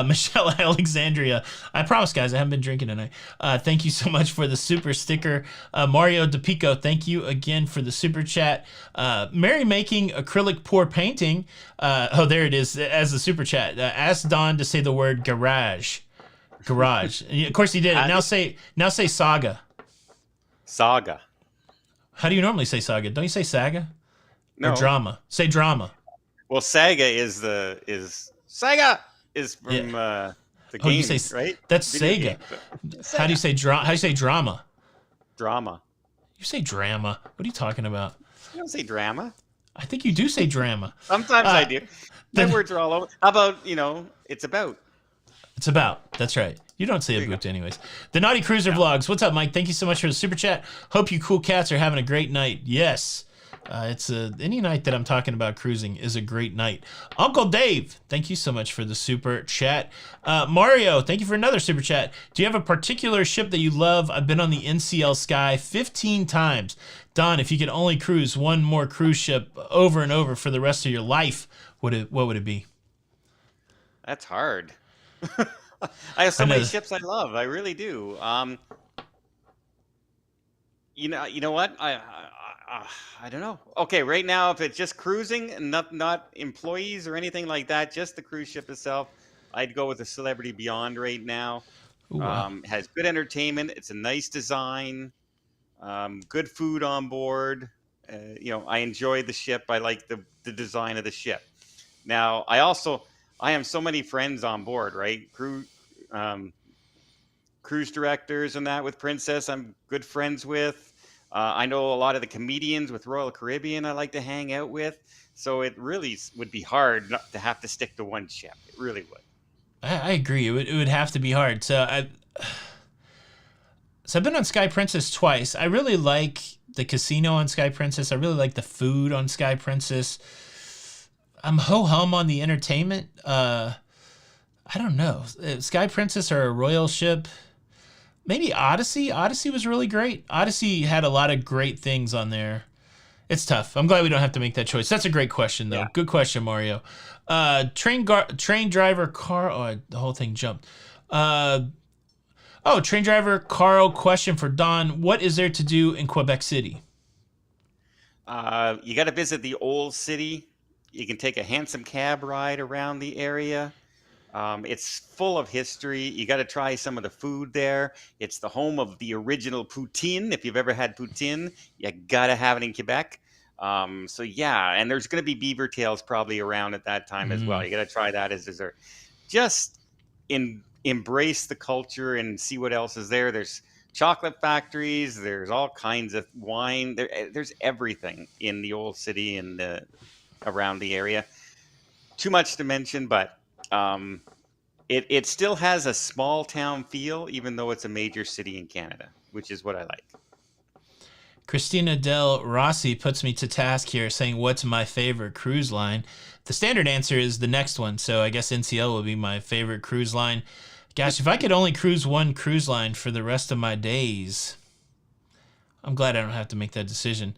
Michelle Alexandria, I promise, guys, I haven't been drinking tonight. Thank you so much for the super sticker. Mario DePico, thank you again for the super chat. Mary making acrylic pour painting. There it is as the super chat. Ask Don to say the word garage. Garage. Of course he did it. Now say saga. Saga. How do you normally say saga? Don't you say saga? No. Or drama. Say drama. Well, saga is saga is from the game, right? That's Sega. How do you say drama? Drama. You say drama. What are you talking about? You don't say drama. I think you do say drama. Sometimes I do. My words are all over. How about, it's about. It's about. That's right. You don't say about anyways. The Naughty Cruiser Vlogs. What's up, Mike? Thank you so much for the super chat. Hope you cool cats are having a great night. Yes. It's any night that I'm talking about cruising is a great night. Uncle Dave, thank you so much for the super chat. Mario, thank you for another super chat. Do you have a particular ship that you love? I've been on the NCL Sky 15 times. Don, if you could only cruise one more cruise ship over and over for the rest of your life, what would it be? That's hard. I have so many ships I love. I really do. You know what? I don't know. Okay, right now, if it's just cruising and not employees or anything like that, just the cruise ship itself, I'd go with the Celebrity Beyond right now. Ooh, wow. Has good entertainment. It's a nice design. Good food on board. I enjoy the ship. I like the design of the ship. Now, I have so many friends on board, right? Cruise directors and that with Princess, I'm good friends with. I know a lot of the comedians with Royal Caribbean I like to hang out with. So it really would be hard not to have to stick to one ship. It really would. I agree. It would have to be hard. So I've been on Sky Princess twice. I really like the casino on Sky Princess. I really like the food on Sky Princess. I'm ho-hum on the entertainment. I don't know. Sky Princess or a royal ship. Maybe Odyssey. Odyssey was really great. Odyssey had a lot of great things on there. It's tough. I'm glad we don't have to make that choice. That's a great question, though. Yeah. Good question, Mario. Train driver Carl. Oh, the whole thing jumped. Train driver Carl. Question for Don: what is there to do in Quebec City? You got to visit the old city. You can take a handsome cab ride around the area. It's full of history. You got to try some of the food there. It's the home of the original poutine. If you've ever had poutine, you got to have it in Quebec. So yeah, and there's going to be beaver tails probably around at that time as well. You got to try that as dessert. Just embrace the culture and see what else is there. There's chocolate factories. There's all kinds of wine. There's everything in the old city and around the area. Too much to mention, but it still has a small town feel, even though it's a major city in Canada, which is what I like. Christina Del Rossi puts me to task here, saying, "What's my favorite cruise line?" The standard answer is the next one, so I guess NCL will be my favorite cruise line. Gosh, if I could only cruise one cruise line for the rest of my days, I'm glad I don't have to make that decision.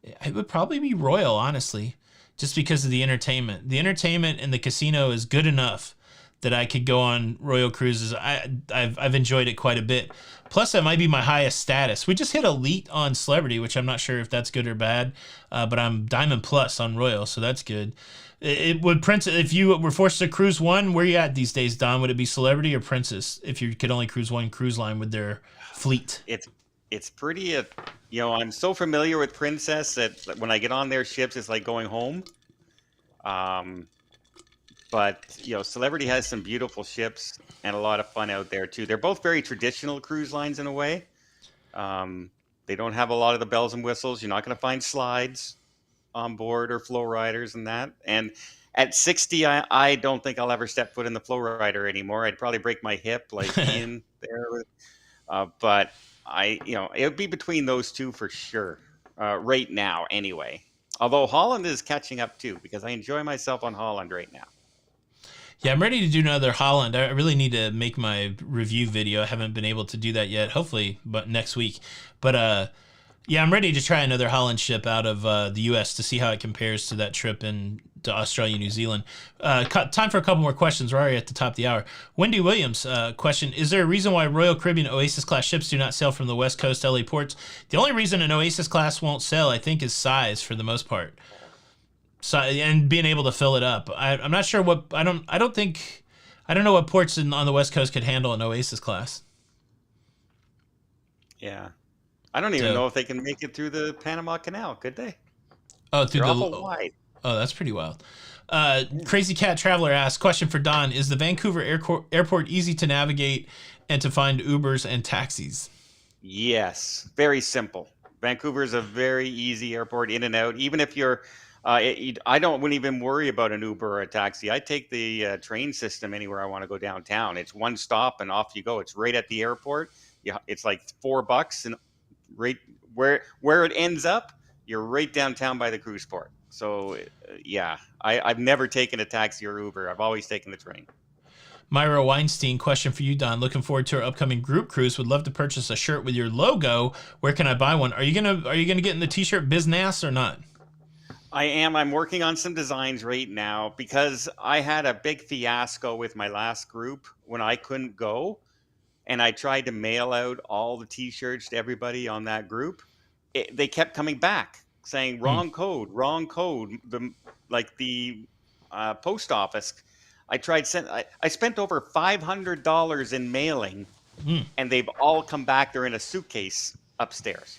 It would probably be Royal, honestly, just because of the entertainment. The entertainment in the casino is good enough that I could go on Royal Cruises. I've enjoyed it quite a bit. Plus, that might be my highest status. We just hit Elite on Celebrity, which I'm not sure if that's good or bad, but I'm Diamond Plus on Royal, so that's good. It would Princess. If you were forced to cruise one, where you at these days, Don? Would it be Celebrity or Princess? If you could only cruise one cruise line with their fleet, it's pretty. I'm so familiar with Princess that when I get on their ships, it's like going home. But Celebrity has some beautiful ships and a lot of fun out there too. They're both very traditional cruise lines in a way. They don't have a lot of the bells and whistles. You're not going to find slides on board or flow riders and that. And at 60, I don't think I'll ever step foot in the flow rider anymore. I'd probably break my hip like Ian there. But it would be between those two for sure. Right now, anyway. Although Holland is catching up too, because I enjoy myself on Holland right now. Yeah, I'm ready to do another Holland. I really need to make my review video. I haven't been able to do that yet. Hopefully, but next week. But yeah, I'm ready to try another Holland ship out of the U.S. to see how it compares to that trip to Australia, New Zealand. Time for a couple more questions. We're already at the top of the hour. Wendy Williams, question: is there a reason why Royal Caribbean Oasis class ships do not sail from the West Coast LA ports? The only reason an Oasis class won't sail, I think, is size for the most part. So, and being able to fill it up. I'm not sure what I don't know what ports on the West Coast could handle an Oasis class. Yeah, I don't even know if they can make it through the Panama Canal. Could they? Oh, through They're awful wide. Oh, that's pretty wild. Crazy Cat Traveler asks, question for Don: is the Vancouver airport easy to navigate and to find Ubers and taxis? Yes, very simple. Vancouver is a very easy airport in and out. Even if you're wouldn't even worry about an Uber or a taxi. I take the train system anywhere I want to go downtown. It's one stop and off you go. It's right at the airport. It's like $4, and right where it ends up, you're right downtown by the cruise port. So yeah, I've never taken a taxi or Uber. I've always taken the train. Myra Weinstein, question for you, Don. Looking forward to our upcoming group cruise. Would love to purchase a shirt with your logo. Where can I buy one? Are you gonna get in the t-shirt business or not? I am. I'm working on some designs right now because I had a big fiasco with my last group when I couldn't go, and I tried to mail out all the t-shirts to everybody on that group. They kept coming back saying wrong code. The post office. I spent over $500 in mailing, and they've all come back. They're in a suitcase upstairs.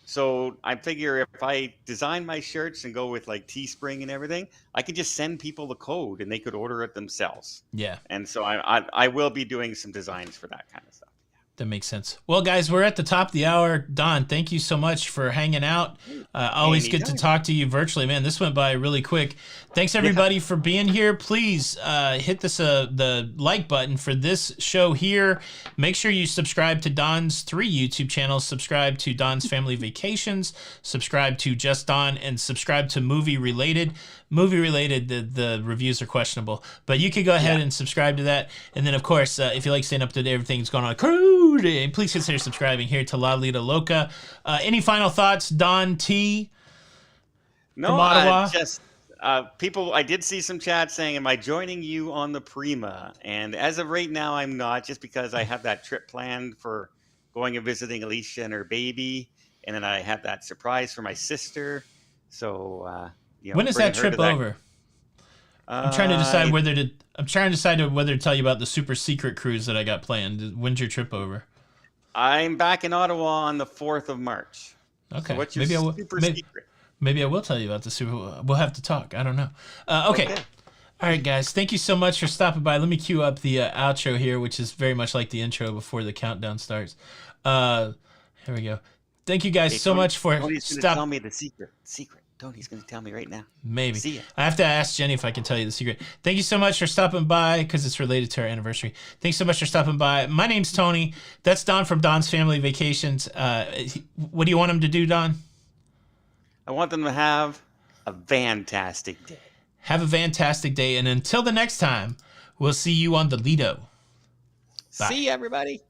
So I figure if I design my shirts and go with like Teespring and everything, I could just send people the code and they could order it themselves. Yeah. And so I will be doing some designs for that kind of stuff. That makes sense. Well, guys, we're at the top of the hour. Don, thank you so much for hanging out. Always good to talk to you virtually, man. This went by really quick. Thanks everybody for being here. Please hit the like button for this show here. Make sure you subscribe to Don's 3 YouTube channels. Subscribe to Don's Family Vacations. Subscribe to Just Don, and subscribe to Movie Related. Movie Related, the reviews are questionable, but you could go ahead and subscribe to that. And then, of course, if you like staying up to date, everything's going on cruise food. And please consider subscribing here to La Lita Loca. Any final thoughts, Don T? No, from Ottawa? just people. I did see some chat saying, "Am I joining you on the Prima?" And as of right now, I'm not, just because I have that trip planned for going and visiting Alicia and her baby, and then I have that surprise for my sister. So When is that bringing her trip to that. over? I'm trying to decide It- whether to. I'm trying to decide whether to tell you about the super secret cruise that I got planned. When's your trip over? I'm back in Ottawa on the 4th of March. Okay, So what's your maybe I will. super secret? Maybe I will tell you about the super. We'll have to talk. I don't know. Okay. All right, guys. Thank you so much for stopping by. Let me cue up the outro here, which is very much like the intro before the countdown starts. Here we go. Thank you guys so much for Tony's going to tell me the secret. Tony's going to tell me right now. Maybe. See ya. I have to ask Jenny if I can tell you the secret. Thank you so much for stopping by, because it's related to our anniversary. Thanks so much for stopping by. My name's Tony. That's Don from Don's Family Vacations. What do you want him to do, Don? I want them to have a fantastic day. Have a fantastic day, and until the next time, we'll see you on the Lido. Bye. See you, everybody.